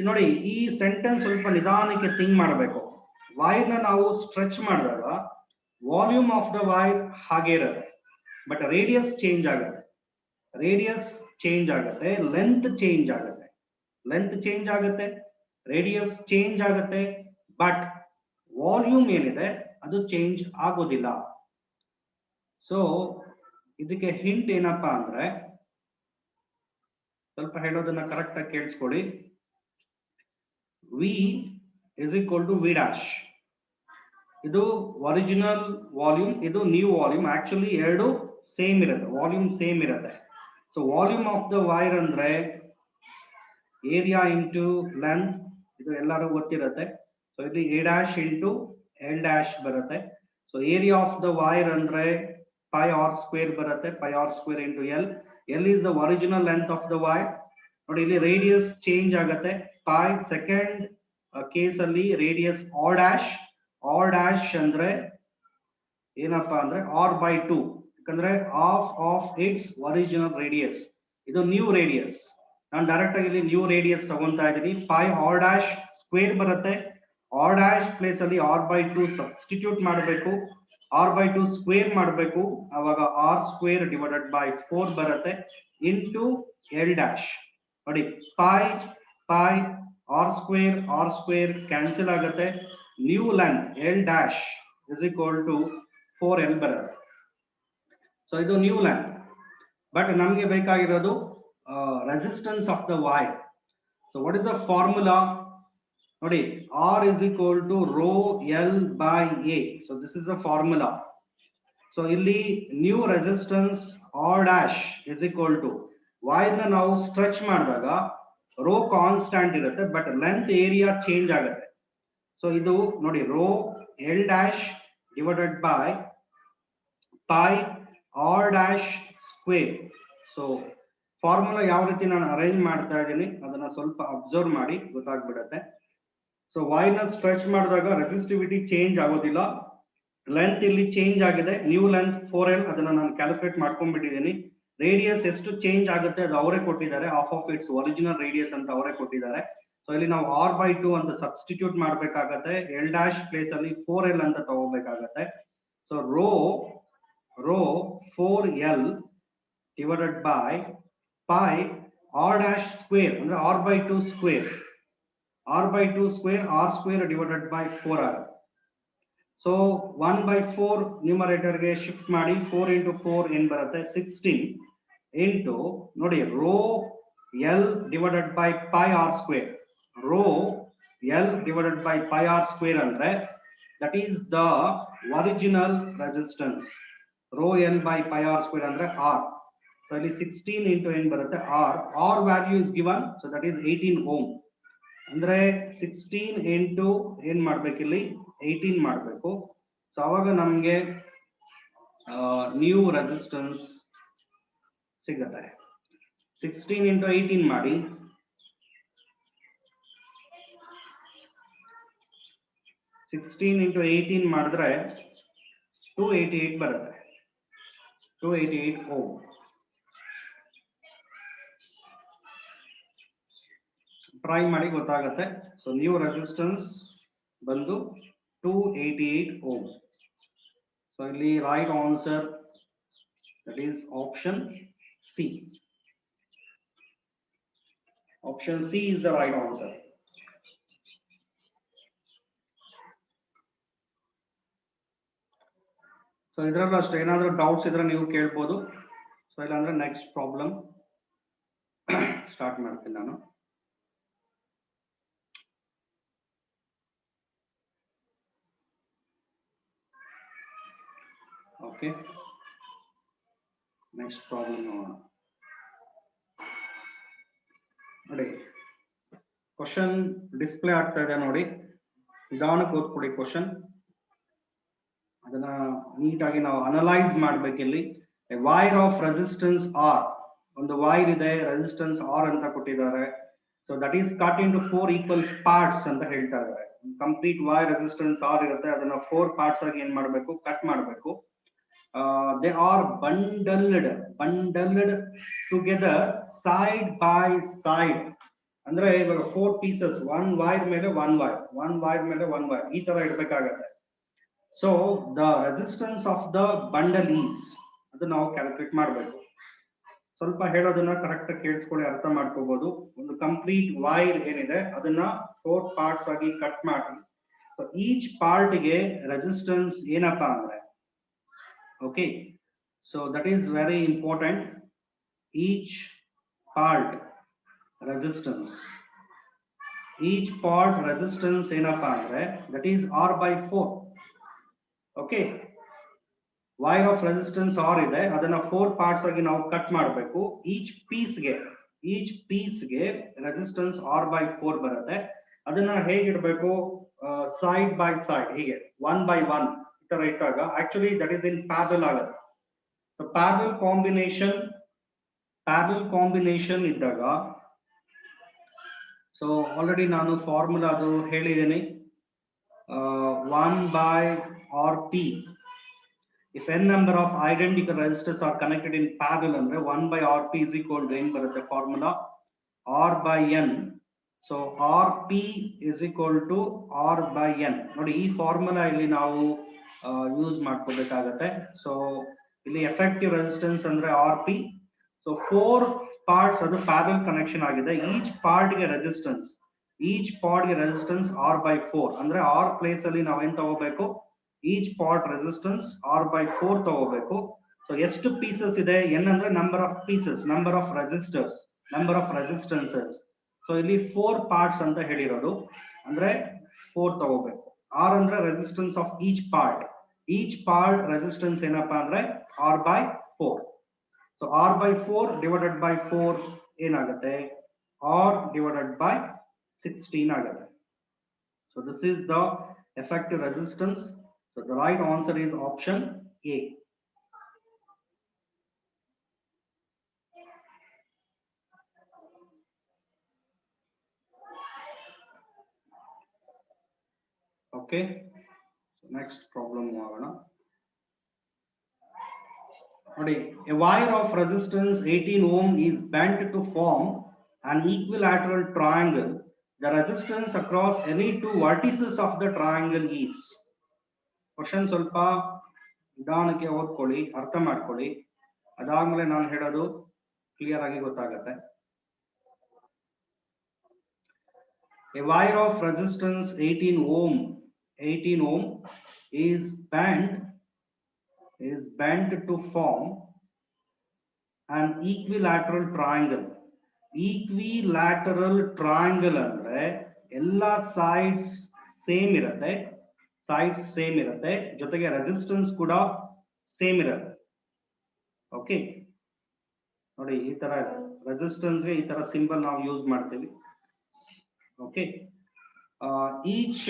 [SPEAKER 1] ನೋಡಿ, ಈ ಸೆಂಟೆನ್ಸ್ ಸ್ವಲ್ಪ ನಿಧಾನಕ್ಕೆ ಥಿಂಕ್ ಮಾಡಬೇಕು. ವೈರ್ ನ ನಾವು ಸ್ಟ್ರೆಚ್ ಮಾಡಿದಾಗ ವಾಲ್ಯೂಮ್ ಆಫ್ ದ ವೈರ್ ಹಾಗೆ ಇರುತ್ತೆ. ಬಟ್ ರೇಡಿಯಸ್ ಚೇಂಜ್ ಆಗುತ್ತೆ, ರೇಡಿಯಸ್ ಚೇಂಜ್ ಆಗುತ್ತೆ, ಲೆಂತ್ ಚೇಂಜ್ ಆಗುತ್ತೆ, ಲೆಂತ್ ಚೇಂಜ್ ಆಗುತ್ತೆ, ರೇಡಿಯಸ್ ಚೇಂಜ್ ಆಗುತ್ತೆ, ಬಟ್ ವಾಲ್ಯೂಮ್ ಏನಿದೆ ಅದು ಚೇಂಜ್ ಆಗೋದಿಲ್ಲ. ಸೊ ಇದಕ್ಕೆ ಹಿಂಟ್ ಏನಪ್ಪಾ ಅಂದ್ರೆ, ಸ್ವಲ್ಪ ಹೇಳೋದನ್ನ ಕರೆಕ್ಟ್ ಆಗಿ ಕೇಳಿಸ್ಕೊಳ್ಳಿ. V is equal to V dash. ಇದು ಒರಿಜಿನಲ್ ವಾಲ್ಯೂಮ್, ಇದು ನ್ಯೂ ವಾಲ್ಯೂಮ್. ಆಕ್ಚುಲಿ ಎರಡು ಸೇಮ್ ಇರುತ್ತೆ, ವಾಲ್ಯೂಮ್ ಸೇಮ್ ಇರುತ್ತೆ. So volume of the wire ಅಂದ್ರೆ ಏರಿಯಾ ಇಂಟು ಲೆಂತ್, ಇದು ಎಲ್ಲರೂ ಗೊತ್ತಿರುತ್ತೆ. ಸೊ ಇಲ್ಲಿ A dash into L dash ಬರುತ್ತೆ. So area of the wire ಅಂದ್ರೆ ಪೈ ಆರ್ ಸ್ಕ್ವೇರ್ ಬರುತ್ತೆ, pi R square into L. L is the original length of the wire. ನೋಡಿ ಇಲ್ಲಿ ರೇಡಿಯಸ್ ಚೇಂಜ್ ಆಗುತ್ತೆ. ಪೈ ಸೆಕೆಂಡ್ ಕೇಸ್ ಅಲ್ಲಿ radius R dash, R dash ಅಂದ್ರೆ ಏನಪ್ಪಾ ಅಂದ್ರೆ ಆರ್ ಬೈ 2, ಯಾಕಂದ್ರೆ ಆಫ್ ಇಟ್ಸ್ ಒರಿಜಿನಲ್ ರೇಡಿಯಸ್. ಇದು ನ್ಯೂ ರೇಡಿಯಸ್, ನಾನು ಡೈರೆಕ್ಟ್ ಆಗಿ ಇಲ್ಲಿ ನ್ಯೂ ರೇಡಿಯಸ್ ತಗೊಂತಾ ಇದ್ದೀನಿ. ಪೈ ಆರ್ ಡ್ಯಾಶ್ ಸ್ಕ್ವೇರ್ ಬರುತ್ತೆ, ಆರ್ ಡ್ಯಾಶ್ ಪ್ಲೇಸ್ ಅಲ್ಲಿ ಆರ್ ಬೈ 2 ಸಬ್ಸ್ಟಿಟ್ಯೂಟ್ ಮಾಡಬೇಕು, ಆರ್ ಬೈ 2 ಸ್ಕ್ವೇರ್ ಮಾಡಬೇಕು, ಅವಾಗ ಆರ್ ಸ್ಕ್ವೇರ್ ಡಿವೈಡೆಡ್ ಬೈ 4 ಬರುತ್ತೆ ಇಂಟು ಎಲ್ ಡ್ಯಾಶ್. ನೋಡಿ ಪೈ ಆರ್ ಸ್ಕ್ವೇರ್ ಕ್ಯಾನ್ಸಲ್ ಆಗುತ್ತೆ. New length L dash is equal to 4L ಬರುತ್ತೆ. ಸೊ ಇದು ನ್ಯೂ ಲೆಂತ್, ಬಟ್ ನಮಗೆ ಬೇಕಾಗಿರೋದು resistance of the wire. So what is the formula? ನೋಡಿ R is equal to rho L by A. So this is the formula. So ಇಲ್ಲಿ new resistance R dash is equal to wire ನ ನಾವು ಸ್ಟ್ರೆಚ್ ಮಾಡಿದಾಗ ರೋ ಕಾನ್ಸ್ಟಂಟ್ ಇರುತ್ತೆ, ಬಟ್ ಲೆಂತ್ ಏರಿಯಾ ಚೇಂಜ್ ಆಗುತ್ತೆ. ಸೊ ಇದು ನೋಡಿ rho L dash divided by pi R dash square. So formula ಯಾವ ರೀತಿ ನಾನು ಅರೇಂಜ್ ಮಾಡ್ತಾ ಇದ್ದೀನಿ ಅದನ್ನ ಸ್ವಲ್ಪ ಅಬ್ಸರ್ವ್ ಮಾಡಿ, ಗೊತ್ತಾಗ್ಬಿಡತ್ತೆ. ಸೊ ವೈರ್ ನ ಸ್ಟ್ರೆಚ್ ಮಾಡಿದಾಗ ರೆಸಿಸ್ಟಿವಿಟಿ ಚೇಂಜ್ ಆಗೋದಿಲ್ಲ, ಲೆಂತ್ ಇಲ್ಲಿ ಚೇಂಜ್ ಆಗಿದೆ, ನ್ಯೂ ಲೆಂತ್ 4L, ಅದನ್ನ ನಾನು ಕ್ಯಾಲ್ಕುಲೇಟ್ ಮಾಡ್ಕೊಂಡ್ಬಿಟ್ಟಿದ್ದೀನಿ. ರೇಡಿಯಸ್ ಎಷ್ಟು ಚೇಂಜ್ ಆಗುತ್ತೆ ಅದು ಅವರೇ ಕೊಟ್ಟಿದ್ದಾರೆ, ಆಫ್ ಇಟ್ಸ್ ಒರಿಜಿನಲ್ ರೇಡಿಯಸ್ ಅಂತ ಅವರೇ ಕೊಟ್ಟಿದ್ದಾರೆ. ಸೊ ಇಲ್ಲಿ ನಾವು ಆರ್ ಬೈ 2 ಅಂತ ಸಬ್ಸ್ಟಿಟ್ಯೂಟ್ ಮಾಡ್ಬೇಕಾಗತ್ತೆ, ಎಲ್ ಡ್ಯಾಶ್ ಪ್ಲೇಸ್ ಅಲ್ಲಿ 4L ಅಂತ ತಗೋಬೇಕಾಗತ್ತೆ. So rho 4L divided by pi R dash square ಅಂದ್ರೆ R by 2 square, R by 2 square, R square divided by 4R. So 1/4 numerator ಗೆ ಶಿಫ್ಟ್ ಮಾಡಿ, 4 ಇಂಟು 4 ಏನ್ ಬರುತ್ತೆ 16 ಇಂಟು ನೋಡಿ rho L divided by pi R square. Rho L divided by pi R square ಅಂದ್ರೆ that is the original resistance. Rho L by pi R square ಅಂದ್ರೆ ಆರ್. ಸೊ ಇಲ್ಲಿ 16 ಇಂಟು ಏನ್ ಬರುತ್ತೆ R value is given, so that is 18 ohm. ಅಂದ್ರೆ 16 ಇಂಟು ಏನ್ ಮಾಡ್ಬೇಕಿಲ್ಲಿ 18 ಮಾಡಬೇಕು. ಸೊ ಅವಾಗ ನಮ್ಗೆ ನ್ಯೂ ರೆಸಿಸ್ಟೆನ್ಸ್ ಸಿಗುತ್ತೆ. 16 ಇಂಟು 18 ಮಾಡಿ, 16 ಇಂಟು 18 ಮಾಡಿದ್ರೆ 288 ಬರುತ್ತೆ, 288 ಓಮ್. ಟ್ರೈ ಮಾಡಿ ಗೊತ್ತಾಗುತ್ತೆ. ಸೊ ನ್ಯೂ ರೆಸಿಸ್ಟೆನ್ಸ್ ಬಂದು 288 ಓಮ್. ಸೊ ಇಲ್ಲಿ right answer that is option C. Option C is the right answer. So ಇದರಲ್ಲೂ ಅಷ್ಟೇ ಏನಾದರೂ ಡೌಟ್ಸ್ ಇದ್ರೆ ನೀವು ಕೇಳ್ಬೋದು. ಸೊ ಇಲ್ಲಾಂದ್ರೆ ನೆಕ್ಸ್ಟ್ ಪ್ರಾಬ್ಲಮ್ ಸ್ಟಾರ್ಟ್ ಮಾಡ್ತೀನಿ ನಾನು. ಓಕೆ, ನೆಕ್ಸ್ಟ್ ಪ್ರಾಬ್ಲಮ್ ನೋಡೋಣ. ನೋಡಿ ಕ್ವಶನ್ ಡಿಸ್ಪ್ಲೇ ಆಗ್ತಾ ಇದೆ ನೋಡಿ, ನಿಧಾನಕ್ಕೆ ಓದ್ಕೊಡಿ ಕ್ವಶನ್. ಅದನ್ನ ನೀಟಾಗಿ ನಾವು ಅನಲೈಸ್ ಮಾಡ್ಬೇಕಿಲ್ಲಿ. ವೈರ್ ಆಫ್ ರೆಸಿಸ್ಟೆನ್ಸ್ ಆರ್, ಒಂದು ವೈರ್ ಇದೆ, ರೆಸಿಸ್ಟೆನ್ಸ್ ಆರ್ ಅಂತ ಕೊಟ್ಟಿದ್ದಾರೆ. So that is cut into 4 equal parts ಅಂತ ಹೇಳ್ತಾ ಇದ್ದಾರೆ. ಕಂಪ್ಲೀಟ್ ವೈರ್ ರೆಸಿಸ್ಟೆನ್ಸ್ ಆರ್ ಇರುತ್ತೆ, ಅದನ್ನ 4 ಪಾರ್ಟ್ಸ್ ಆಗಿ ಏನ್ ಮಾಡ್ಬೇಕು, ಕಟ್ ಮಾಡ್ಬೇಕು. They are bundled together side by side. ಅಂದ್ರೆ ಇವಾಗ 4 ಪೀಸಸ್, ಒನ್ ವೈರ್ ಮೇಲೆ ಒನ್ ವೈರ್, ಒನ್ ವೈರ್ ಮೇಲೆ ಒನ್ ವೈರ್, ಈ ತರ ಇಡಬೇಕಾಗತ್ತೆ. So the resistance of the bundle is ಅದು ನಾವು ಕ್ಯಾಲ್ಕುಲೇಟ್ ಮಾಡಬೇಕು. ಸ್ವಲ್ಪ ಹೇಳೋದನ್ನ ಕರೆಕ್ಟ್ ಕೇಳಿಸ್ಕೊಳ್ಳಿ, ಅರ್ಥ ಮಾಡ್ಕೋಬಹುದು. ಒಂದು ಕಂಪ್ಲೀಟ್ ವೈರ್ ಏನಿದೆ ಅದನ್ನ 4 ಪಾರ್ಟ್ಸ್ ಆಗಿ ಕಟ್ ಮಾಡಿ, ಈಚ್ ಪಾರ್ಟ್ಗೆ ರೆಸಿಸ್ಟೆನ್ಸ್ ಏನಪ್ಪಾ ಅಂದ್ರೆ, okay, so that is very important. Each part resistance, each part resistance ಏನಪ್ಪಾ ಅಂದ್ರೆ that is R/4. Okay, wire of resistance R ಇದೆ, ಅದನ್ನ 4 ಪಾರ್ಟ್ಸ್ ಆಗಿ ನಾವು ಕಟ್ ಮಾಡಬೇಕು. ಈಚ್ ಪೀಸ್ಗೆ ರೆಸಿಸ್ಟೆನ್ಸ್ R/4 ಬರುತ್ತೆ. ಅದನ್ನ ಹೇಗಿಡಬೇಕು, ಸೈಡ್ ಬೈ ಸೈಡ್, ಹೀಗೆ 1 by 1 ಈ ತರ ಇಟ್ಟಾಗ actually that is in parallel ಆಗುತ್ತೆ. ಸೊ ಪ್ಯಾರಲಲ್ ಕಾಂಬಿನೇಷನ್ ಇದ್ದಾಗ, ಸೊ ಆಲ್ರೆಡಿ ನಾನು ಫಾರ್ಮುಲಾ ಅದು ಹೇಳಿದ್ದೀನಿ, 1/Rp. If n number of identical resistors are connected in parallel ಅಂದ್ರೆ 1/Rp is equal to ಏನು ಬರುತ್ತೆ formula, R/n. So Rp is equal to R/n. ನೋಡಿ, ಈ ಫಾರ್ಮುಲಾ ಇಲ್ಲಿ ನಾವು ಯೂಸ್ ಮಾಡ್ಕೋಬೇಕಾಗತ್ತೆ. ಸೊ ಇಲ್ಲಿ ಎಫೆಕ್ಟಿವ್ ರೆಸಿಸ್ಟೆನ್ಸ್ ಅಂದ್ರೆ Rp. ಸೊ 4 ಪಾರ್ಟ್ಸ್ ಅದು ಪ್ಯಾರಲಲ್ ಕನೆಕ್ಷನ್ ಆಗಿದೆ. ಈಚ್ ಪಾರ್ಟ್ಗೆ ರೆಸಿಸ್ಟೆನ್ಸ್ R/4 ಅಂದ್ರೆ R ಪ್ಲೇಸ್ ಅಲ್ಲಿ ನಾವೇನ್ ತಗೋಬೇಕು, ಈಚ್ ಪಾರ್ಟ್ ರೆಸಿಸ್ಟೆನ್ಸ್ R/4 ತಗೋಬೇಕು. ಸೊ ಎಷ್ಟು ಪೀಸಸ್ ಇದೆ, n ಅಂದ್ರೆ number of pieces, number of resistors, number of resistances. So ಇಲ್ಲಿ 4 ಪಾರ್ಟ್ಸ್ ಅಂತ ಹೇಳಿರೋದು, ಅಂದ್ರೆ 4 ತಗೋಬೇಕು. R ಅಂದ್ರೆ resistance of each part resistance ಏನಪ್ಪಾ ಅಂದ್ರೆ R/4. So R/4 divided by 4 ಏನಾಗುತ್ತೆ, R/16 ಆಗುತ್ತೆ. So this is the effective resistance. So the right answer is option A. Okay, so next problem ಮಾಡೋಣ ನೋಡಿ. A wire of resistance 18 ohm is bent to form an equilateral triangle. The resistance across any 2 vertices of the triangle is. Question ಸ್ವಲ್ಪ ನಿಧಾನಕ್ಕೆ ಓದ್ಕೊಳ್ಳಿ, ಅರ್ಥ ಮಾಡ್ಕೊಳ್ಳಿ, ಅದಾದ್ಮೇಲೆ ನಾನು ಹೇಳೋದು ಕ್ಲಿಯರ್ ಆಗಿ ಗೊತ್ತಾಗತ್ತೆ. A wire of resistance 18 ohm is bent to form an equilateral triangle. Equilateral triangle ಅಂದ್ರೆ ಎಲ್ಲಾ ಸೈಡ್ಸ್ ಸೇಮ್ ಇರುತ್ತೆ, ಜೊತೆಗೆ ರೆಸಿಸ್ಟೆನ್ಸ್ ಕೂಡ ಸೇಮ್ ಇರುತ್ತೆ. ಓಕೆ, ನೋಡಿ ಈ ತರ ರೆಸಿಸ್ಟೆನ್ಸ್ಗೆ ಈ ತರ ಸಿಂಬಲ್ ನಾವು ಯೂಸ್ ಮಾಡ್ತೀವಿ. ಓಕೆ, ಈಚ್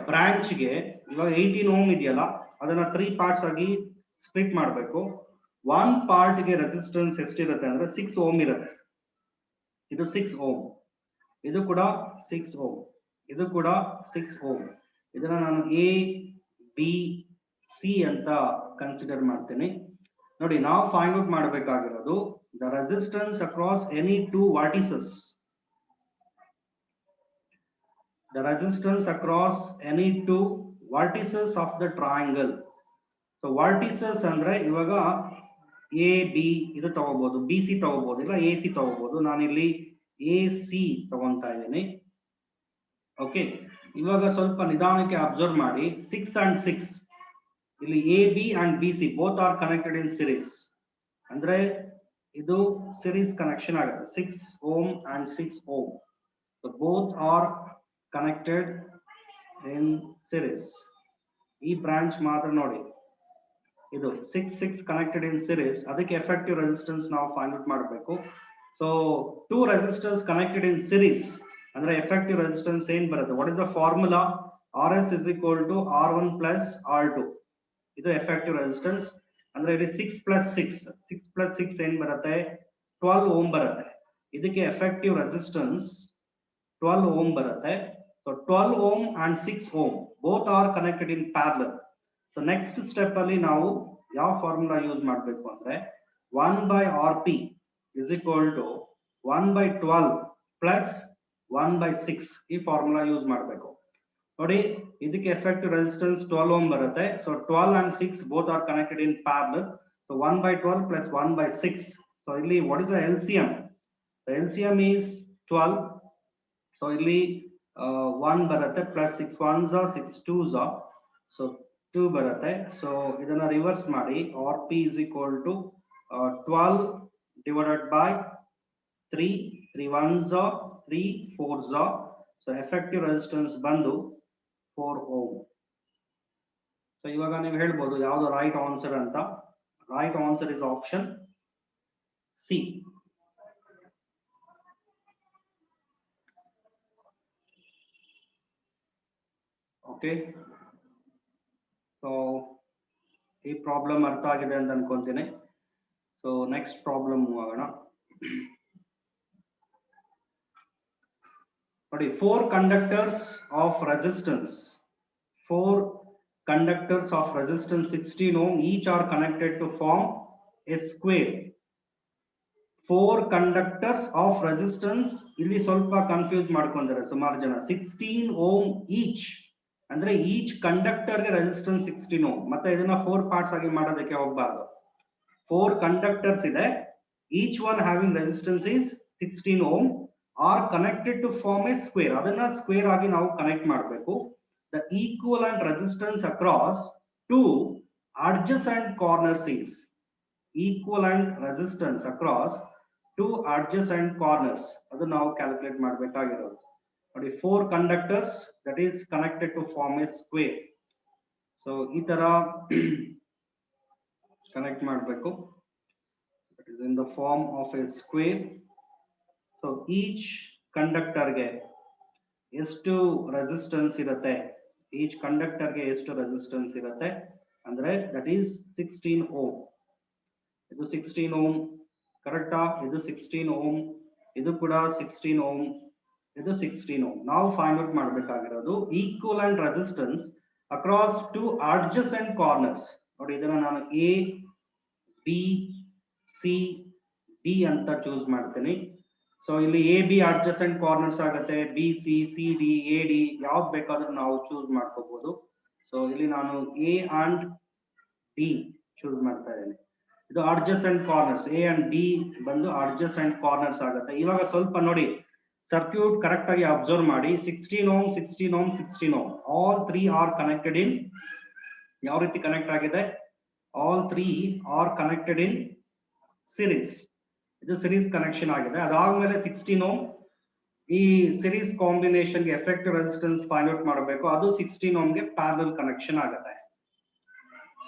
[SPEAKER 1] ಬ್ರಾಂಚ್ಗೆ ಇವಾಗ 18 ಓಮ್ ಇದೆಯಲ್ಲ, ಅದನ್ನ 3 ಪಾರ್ಟ್ಸ್ ಆಗಿ ಸ್ಪ್ಲಿಟ್ ಮಾಡಬೇಕು. 1 ಪಾರ್ಟ್ಗೆ ರೆಸಿಸ್ಟೆನ್ಸ್ ಎಷ್ಟಿರುತ್ತೆ ಅಂದ್ರೆ 6 ಓಮ್ ಇರುತ್ತೆ. ಇದು 6 ಓಮ್, ಇದು ಕೂಡ 6 ಓಮ್, ಇದು ಕೂಡ 6 ಓಮ್. ಇದನ್ನ ನಾನು A, B, C ಅಂತ ಕನ್ಸಿಡರ್ ಮಾಡ್ತೀನಿ. ನೋಡಿ, ನಾವು ಫೈಂಡ್ ಔಟ್ ಮಾಡಬೇಕಾಗಿರೋದು the resistance across any 2 vertices. The resistance across any 2 vertices of the triangle. So vertices ಅಂದ್ರೆ ಇವಾಗ A B ಇದು ತಗೋಬಹುದು, B C ತಗೋಬಹುದು, ಇಲ್ಲ A C ತಗೋಬಹುದು. ನಾನು ಇಲ್ಲಿ A C ತಗೊಂತಾ ಇದ್ದೀನಿ. ಓಕೆ, ಇವಾಗ ಸ್ವಲ್ಪ ನಿಧಾನಕ್ಕೆ ಅಬ್ಸರ್ವ್ ಮಾಡಿ. 6 and 6 ಇಲ್ಲಿ A B and B C both are connected in series. ಅಂದ್ರೆ ಇದು series connection ಆಗುತ್ತೆ. 6 ohm and 6 ohm. So both are connected in series. ಈ ಬ್ರಾಂಚ್ ಮಾತ್ರ ನೋಡಿ, ಇದು 6 connected in series. ಅದಕ್ಕೆ ಎಫೆಕ್ಟಿವ್ ರೆಸಿಸ್ಟೆನ್ಸ್ ನಾವು ಫೈಂಡ್ ಔಟ್ ಮಾಡಬೇಕು. So 2 resistors connected in series ಅಂದ್ರೆ ಎಫೆಕ್ಟಿವ್ ರೆಸಿಸ್ಟೆನ್ಸ್ ಏನ್ ಬರುತ್ತೆ, what is the formula? RS is equal to R1 plus R2. ಇದು ಎಫೆಕ್ಟಿವ್ ರೆಸಿಸ್ಟೆನ್ಸ್. ಅಂದ್ರೆ ಇಲ್ಲಿ 6 plus 6 ಏನ್ ಬರುತ್ತೆ, 12 ಓಮ್ ಬರುತ್ತೆ. ಇದಕ್ಕೆ ಎಫೆಕ್ಟಿವ್ ರೆಸಿಸ್ಟೆನ್ಸ್ 12 ಓಮ್ ಬರುತ್ತೆ. So 12 ohm and 6 ohm both are connected in parallel. So next step ಅಲ್ಲಿ ನಾವು ಯಾವ ಫಾರ್ಮುಲಾ ಯೂಸ್ ಮಾಡಬೇಕು ಅಂದ್ರೆ 1/Rp is equal to 1/12 plus 1/6. ಈ ಫಾರ್ಮುಲಾ ಯೂಸ್ ಮಾಡಬೇಕು. ನೋಡಿ, ಇದಕ್ಕೆ ಎಫೆಕ್ಟಿವ್ ರೆಸಿಸ್ಟೆನ್ಸ್ 12 ohm ಬರುತ್ತೆ. So 12 and 6 both are connected in parallel. So 1 by 12 plus 1 by 6. So ಇಲ್ಲಿ what is the LCM? The LCM is 12. So ಇಲ್ಲಿ 1 ಬರುತ್ತೆ plus 6 ones are 6 twos are. So 2 ಬರುತ್ತೆ. So ಇದನ್ನ ರಿವರ್ಸ್ ಮಾಡಿ RP is equal to 12 divided by 3. 3 ones are 3 fours are. So effective resistance ಬಂದು 4 ohm. So ಇವಾಗ ನೀವು ಹೇಳ್ಬೋದು ಯಾವುದು ರೈಟ್ ಆನ್ಸರ್ ಅಂತ. Right answer is option C. Okay. So ಈ ಪ್ರಾಬ್ಲಮ್ ಅರ್ಥ ಆಗಿದೆ ಅಂತ ಅನ್ಕೊಂತೀನಿ. ಸೊ ನೆಕ್ಸ್ಟ್ ಪ್ರಾಬ್ಲಮ್ ಆಗೋಣ. ನೋಡಿ, 4 conductors of resistance 16 ohm each are connected to form a square. 4 conductors of resistance, ಇಲ್ಲಿ ಸ್ವಲ್ಪ ಕನ್ಫ್ಯೂಸ್ ಮಾಡ್ಕೊಂಡಿದ್ದಾರೆ ಸುಮಾರು ಜನ. 16 ohm each ಅಂದ್ರೆ ಈಚ್ ಕಂಡಕ್ಟರ್ ಗೆ ರೆಸಿಸ್ಟೆನ್ಸ್ 16 ohm. ಮತ್ತೆ ಇದನ್ನ 4 ಪಾರ್ಟ್ಸ್ ಆಗಿ ಮಾಡೋದಕ್ಕೆ ಹೋಗಬಾರ್ದು. 4 ಕಂಡಕ್ಟರ್ಸ್ ಇದೆ, each one having resistance is 16 ohm are connected to form a square. ಅದನ್ನ ಸ್ಕ್ವೇರ್ ಆಗಿ ನಾವು ಕನೆಕ್ಟ್ ಮಾಡಬೇಕು. The equivalent resistance across two adjacent corners is equivalent resistance across two adjacent corners. ಅದು ನಾವು ಕ್ಯಾಲ್ಕುಲೇಟ್ ಮಾಡಬೇಕಾಗಿರೋದು. ನೋಡಿ, 4 conductors that is connected to form a square. So ಈ ತರ ಕನೆಕ್ಟ್ ಮಾಡಬೇಕು. It is in the form of a square. So each conductor ಗೆ ಎಷ್ಟು ರೆಸಿಸ್ಟೆನ್ಸ್ ಇರುತ್ತೆ, ಈಚ್ ಕಂಡಕ್ಟರ್ ಗೆ ಎಷ್ಟು ರೆಸಿಸ್ಟೆನ್ಸ್ ಇರುತ್ತೆ ಅಂದ್ರೆ ದಟ್ ಈಸ್ 16 ohm. ಇದು 16 ohm ಕರೆಕ್ಟಾ? ಇದು 16 ohm, ಇದು ಕೂಡ 16 ohm, ಇದು 16 ohm. ನಾವು ಫೈಂಡ್ ಔಟ್ ಮಾಡಬೇಕಾಗಿರೋದು equivalent resistance across two adjacent corners. ನೋಡಿ, ಇದನ್ನ ನಾನು ಎ ಬಿ ಸಿ ಡಿ ಅಂತ ಚೂಸ್ ಮಾಡ್ತೀನಿ. ಸೊ ಇಲ್ಲಿ ಎ ಬಿ ಅಡ್ಜಸೆಂಟ್ ಕಾರ್ನರ್ಸ್ ಆಗುತ್ತೆ, B C C D A D ಯಾವ್ದು ಬೇಕಾದ್ರೂ ನಾವು ಚೂಸ್ ಮಾಡ್ಕೋಬಹುದು. ಸೊ ಇಲ್ಲಿ ನಾನು ಎ ಅಂಡ್ ಡಿ ಚೂಸ್ ಮಾಡ್ತಾ ಇದ್ದೇನೆ. ಇದು adjacent corners, A and D ಬಂದು ಅಡ್ಜಸೆಂಟ್ ಕಾರ್ನರ್ಸ್ ಆಗುತ್ತೆ. ಇವಾಗ ಸ್ವಲ್ಪ ನೋಡಿ, ಸರ್ಕ್ಯೂಟ್ ಕರೆಕ್ಟ್ ಆಗಿ ಅಬ್ಸರ್ವ್ ಮಾಡಿ. 16 ohm 16 ohm 16 ohm all 3 are connected in, ಯಾವ ರೀತಿ ಕನೆಕ್ಟ್ ಆಗಿದೆ? All 3 are connected in series. ಇದು ಸಿರೀಸ್ ಕನೆಕ್ಷನ್ ಆಗಿದೆ. ಅದಾದ್ಮೇಲೆ 16 ohm ಈ ಸಿರೀಸ್ ಕಾಂಬಿನೇಷನ್ ಗೆ ಎಫೆಕ್ಟಿವ್ ರೆಸಿಸ್ಟೆನ್ಸ್ ಫೈಂಡ್ ಔಟ್ ಮಾಡಬೇಕು. ಅದು 16 ohm ಗೆ ಪ್ಯಾರಲಲ್ ಕನೆಕ್ಷನ್ ಆಗುತ್ತೆ.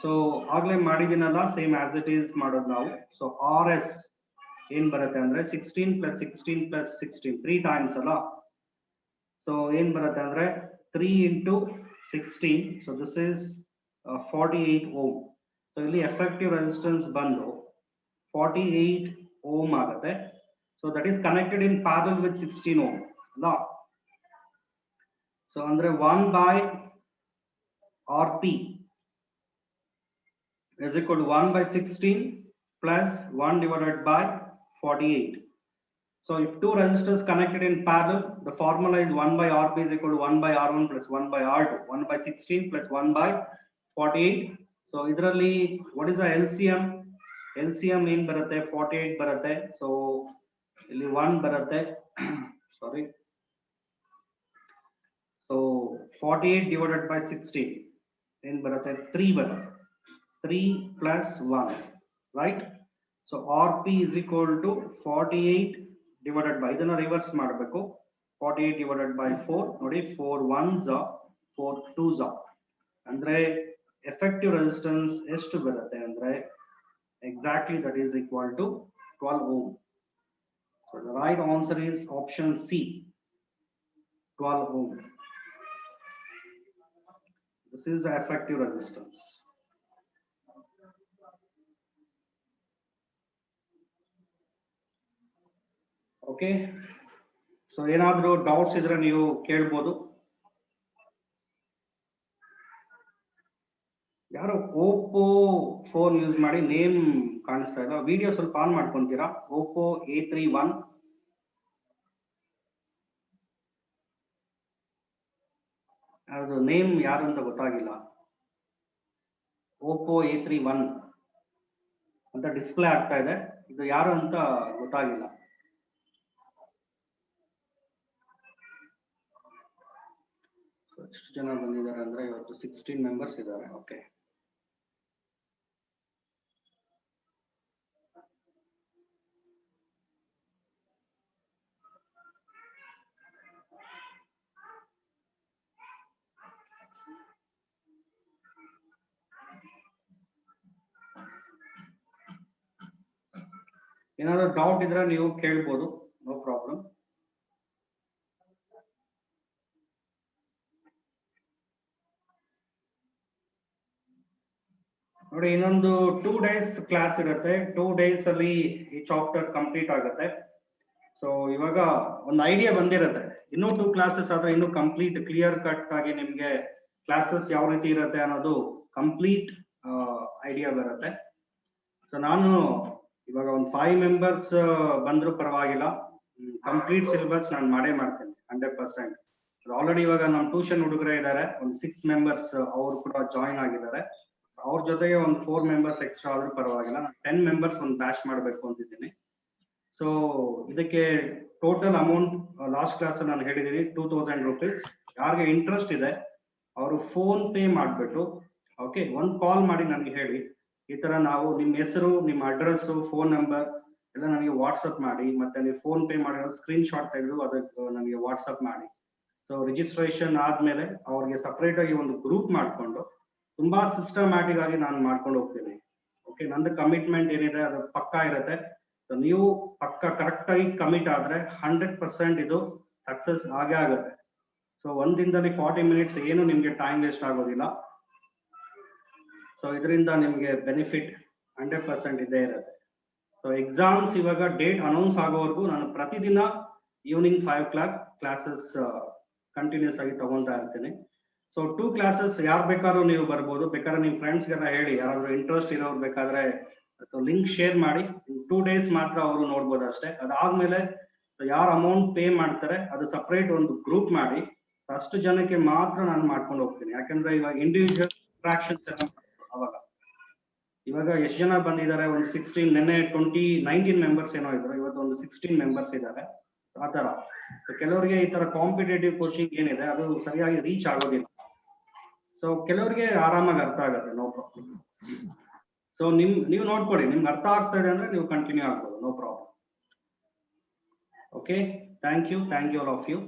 [SPEAKER 1] ಸೊ ಆಗ್ಲೇ ಮಾಡಿದಿನಲ್ಲ, ಸೇಮ್ ಆಸ್ ಇಟ್ ಈಸ್ ಮಾಡೋದು ನಾವು. ಸೊ ಆರ್ ಎಸ್ ಏನ್ ಬರುತ್ತೆ ಅಂದ್ರೆ 16 + 16 + 16 3 ಟೈಮ್ಸ್ ಅಲ್ಲ. ಸೊ ಏನ್ ಬರುತ್ತೆ ಅಂದ್ರೆ 3 × 16. So this is 48 ohm. So ಇಲ್ಲಿ ಎಫೆಕ್ಟಿವ್ ರೆಸಿಸ್ಟೆನ್ಸ್ ಬಂದು 48 ohm ಆಗುತ್ತೆ. So that is connected in parallel with 16 ohm ಅಲ್ಲ. ಸೊ ಅಂದ್ರೆ 1 by RP is equal to 1 by 16 plus 1 divided by 48. So if two resistors connected in parallel, the formula is 1 by RP is equal to 1 by R1 plus 1 by R2. 1 by 16 plus 1 by 48. So idralli what is the LCM? LCM in ಬರುತ್ತೆ 48 ಬರುತ್ತೆ. So ಇಲ್ಲಿ 1 ಬರುತ್ತೆ. Sorry. So 48 divided by 16 in ಬರುತ್ತೆ 3 ಬರುತ್ತೆ. 3 plus 1, right? So RP is equal to 48 divided by, ಇದನ್ನ ರಿವರ್ಸ್ ಮಾಡಬೇಕು. 48 divided by 4. ನೋಡಿ, 4 ones are 4 twos are. ಅಂದ್ರೆ ಎಫೆಕ್ಟಿವ್ ರೆಸಿಸ್ಟೆನ್ಸ್ ಎಷ್ಟು ಬರುತ್ತೆ ಅಂದ್ರೆ exactly that is equal to 12 ohm. So the right answer is option C, 12 ohm. This is the effective resistance. Okay. So ಏನಾದರೂ ಡೌಟ್ಸ್ ಇದ್ರೆ ನೀವು ಕೇಳಬಹುದು. ಯಾರು ಓಪೋ ಫೋನ್ ಯೂಸ್ ಮಾಡಿ ನೇಮ್ ಕಾಣಿಸ್ತಾ ಇಲ್ಲ, ವಿಡಿಯೋ ಸ್ವಲ್ಪ ಆನ್ ಮಾಡ್ಕೊಂತೀರಾ? ಓಪೋ A31 ಅದು ನೇಮ್ ಯಾರು ಅಂತ ಗೊತ್ತಾಗಿಲ್ಲ. ಓಪೋ A31 ಅಂತ ಡಿಸ್ಪ್ಲೇ ಆಗ್ತಾ ಇದೆ. ಇದು ಯಾರು ಅಂತ ಗೊತ್ತಾಗಿಲ್ಲ. ಎಷ್ಟು ಜನ ಬಂದಿದ್ದಾರೆ ಅಂದ್ರೆ ಇವತ್ತು 16 ಮೆಂಬರ್ಸ್ ಇದ್ದಾರೆ. ಓಕೆ, ಏನಾದ್ರು ಡೌಟ್ ಇದ್ರೆ ನೀವು ಕೇಳ್ಬೋದು, ನೋ ಪ್ರಾಬ್ಲಮ್. ನೋಡಿ, ಇನ್ನೊಂದು 2 days ಕ್ಲಾಸ್ ಇರುತ್ತೆ. 2 days ಅಲ್ಲಿ ಈ ಚಾಪ್ಟರ್ ಕಂಪ್ಲೀಟ್ ಆಗುತ್ತೆ. ಸೊ ಇವಾಗ ಒಂದು ಐಡಿಯಾ ಬಂದಿರುತ್ತೆ. ಇನ್ನೂ 2 ಕ್ಲಾಸಸ್ ಆದ್ರೆ ಇನ್ನೂ ಕಂಪ್ಲೀಟ್ ಕ್ಲಿಯರ್ ಕಟ್ ಆಗಿ ನಿಮ್ಗೆ ಕ್ಲಾಸಸ್ ಯಾವ ರೀತಿ ಇರುತ್ತೆ ಅನ್ನೋದು ಕಂಪ್ಲೀಟ್ ಐಡಿಯಾ ಬರುತ್ತೆ. ಸೊ ನಾನು ಇವಾಗ ಒಂದು 5 ಮೆಂಬರ್ಸ್ ಬಂದ್ರು ಪರವಾಗಿಲ್ಲ, ಕಂಪ್ಲೀಟ್ ಸಿಲೆಬಸ್ ನಾನು ಮಾಡೇ ಮಾಡ್ತೇನೆ 100%. ಆಲ್ರೆಡಿ ಇವಾಗ ನಮ್ಮ ಟ್ಯೂಷನ್ ಹುಡುಗರೇ ಇದ್ದಾರೆ, ಒಂದು 6 ಮೆಂಬರ್ಸ್ ಅವರು ಕೂಡ ಜಾಯಿನ್ ಆಗಿದ್ದಾರೆ. ಅವ್ರ ಜೊತೆಗೆ ಒಂದು 4 ಮೆಂಬರ್ಸ್ ಎಕ್ಸ್ಟ್ರಾ ಆದ್ರೂ ಪರವಾಗಿಲ್ಲ, ನಾನು 10 ಮೆಂಬರ್ಸ್ ಒಂದು ಬ್ಯಾಚ್ ಮಾಡಬೇಕು ಅಂತಿದ್ದೀನಿ. ಸೊ ಇದಕ್ಕೆ ಟೋಟಲ್ ಅಮೌಂಟ್ ಲಾಸ್ಟ್ ಕ್ಲಾಸ್ ನಾನು ಹೇಳಿದ್ದೀನಿ 2000 rupees. ಯಾರಿಗೆ ಇಂಟ್ರೆಸ್ಟ್ ಇದೆ ಅವರು ಫೋನ್ ಪೇ ಮಾಡಿಬಿಟ್ಟು, ಓಕೆ, ಒಂದು ಕಾಲ್ ಮಾಡಿ ನನಗೆ ಹೇಳಿ, ಈ ತರ ನಾವು ನಿಮ್ಮ ಹೆಸರು, ನಿಮ್ಮ ಅಡ್ರೆಸ್, ಫೋನ್ ನಂಬರ್ ಎಲ್ಲ ನನಗೆ ವಾಟ್ಸಪ್ ಮಾಡಿ, ಮತ್ತೆ ನೀವು ಫೋನ್ ಪೇ ಮಾಡಿರೋ ಸ್ಕ್ರೀನ್ ಶಾಟ್ ತೆಗೆದು ಅದಕ್ಕೆ ನನಗೆ ವಾಟ್ಸಪ್ ಮಾಡಿ. ಸೊ ರಿಜಿಸ್ಟ್ರೇಷನ್ ಆದ್ಮೇಲೆ ಅವ್ರಿಗೆ ಸಪ್ರೇಟ್ ಆಗಿ ಒಂದು ಗ್ರೂಪ್ ಮಾಡಿಕೊಂಡು ತುಂಬಾ ಸಿಸ್ಟಮ್ಯಾಟಿಕ್ ಆಗಿ ನಾನು ಮಾಡ್ಕೊಂಡು ಹೋಗ್ತೀನಿ. ಓಕೆ, ನಂದು ಕಮಿಟ್ಮೆಂಟ್ ಏನಿದೆ ಅದು ಪಕ್ಕಾ ಇರುತ್ತೆ. ಸೊ ನೀವು ಪಕ್ಕ ಕರೆಕ್ಟ್ ಆಗಿ ಕಮಿಟ್ ಆದ್ರೆ 100% ಇದು ಸಕ್ಸಸ್ ಆಗೇ ಆಗುತ್ತೆ. ಸೊ ಒಂದಿನದಲ್ಲಿ 40 minutes ಏನು ನಿಮ್ಗೆ ಟೈಮ್ ವೇಸ್ಟ್ ಆಗೋದಿಲ್ಲ. ಸೊ ಇದರಿಂದ ನಿಮ್ಗೆ ಬೆನಿಫಿಟ್ 100% ಇದೇ ಇರುತ್ತೆ. ಸೊ ಎಕ್ಸಾಮ್ಸ್ ಇವಾಗ ಡೇಟ್ ಅನೌನ್ಸ್ ಆಗೋವರೆಗೂ ನಾನು ಪ್ರತಿದಿನ ಈವ್ನಿಂಗ್ 5 o'clock ಕ್ಲಾಸಸ್ ಕಂಟಿನ್ಯೂಸ್ ಆಗಿ ತಗೊಂತಾ ಇರ್ತೀನಿ. ಸೊ 2 classes ಯಾರು ಬೇಕಾದ್ರೂ ನೀವು ಬರ್ಬೋದು, ಬೇಕಾದ್ರೆ ನಿಮ್ಮ ಫ್ರೆಂಡ್ಸ್ಗೆಲ್ಲ ಹೇಳಿ, ಯಾರಾದ್ರೂ ಇಂಟ್ರೆಸ್ಟ್ ಇರೋರು ಬೇಕಾದ್ರೆ ಲಿಂಕ್ ಶೇರ್ ಮಾಡಿ. 2 days ಮಾತ್ರ ಅವರು ನೋಡ್ಬೋದು ಅಷ್ಟೇ. ಅದಾದ್ಮೇಲೆ ಯಾರು ಅಮೌಂಟ್ ಪೇ ಮಾಡ್ತಾರೆ ಅದು ಸಪ್ರೇಟ್ ಒಂದು ಗ್ರೂಪ್ ಮಾಡಿ ಅಷ್ಟು ಜನಕ್ಕೆ ಮಾತ್ರ ನಾನು ಮಾಡ್ಕೊಂಡು ಹೋಗ್ತೀನಿ. ಯಾಕಂದ್ರೆ ಇವಾಗ ಇಂಡಿವಿಜುವಲ್ ಇಂಟ್ರಾಕ್ಷನ್ಸ್ ಎಲ್ಲ ಅವಾಗ ಇವಾಗ ಎಷ್ಟು ಜನ ಬಂದಿದ್ದಾರೆ, ಒಂದು 16, ನೆನ್ನೆ 19 ಮೆಂಬರ್ಸ್ ಏನೋ ಇದ್ರು, ಇವತ್ತು ಒಂದು 16 ಮೆಂಬರ್ಸ್ ಇದ್ದಾರೆ. ಆ ತರ ಕೆಲವರಿಗೆ ಈ ತರ ಕಾಂಪಿಟೇಟಿವ್ ಕೋಚಿಂಗ್ ಏನಿದೆ ಅದು ಸರಿಯಾಗಿ ರೀಚ್ ಆಗೋದಿಲ್ಲ. ಸೊ ಕೆಲವರಿಗೆ ಆರಾಮಾಗಿ ಅರ್ಥ ಆಗುತ್ತೆ, ನೋ ಪ್ರಾಬ್ಲಮ್. ಸೊ ನೀವು ನೋಡ್ಕೊಳ್ಳಿ, ನಿಮ್ಗೆ ಅರ್ಥ ಆಗ್ತಾ ಇದೆ ಅಂದ್ರೆ ನೀವು ಕಂಟಿನ್ಯೂ ಆಗ್ಬೋದು, no problem. Okay, thank you all of you.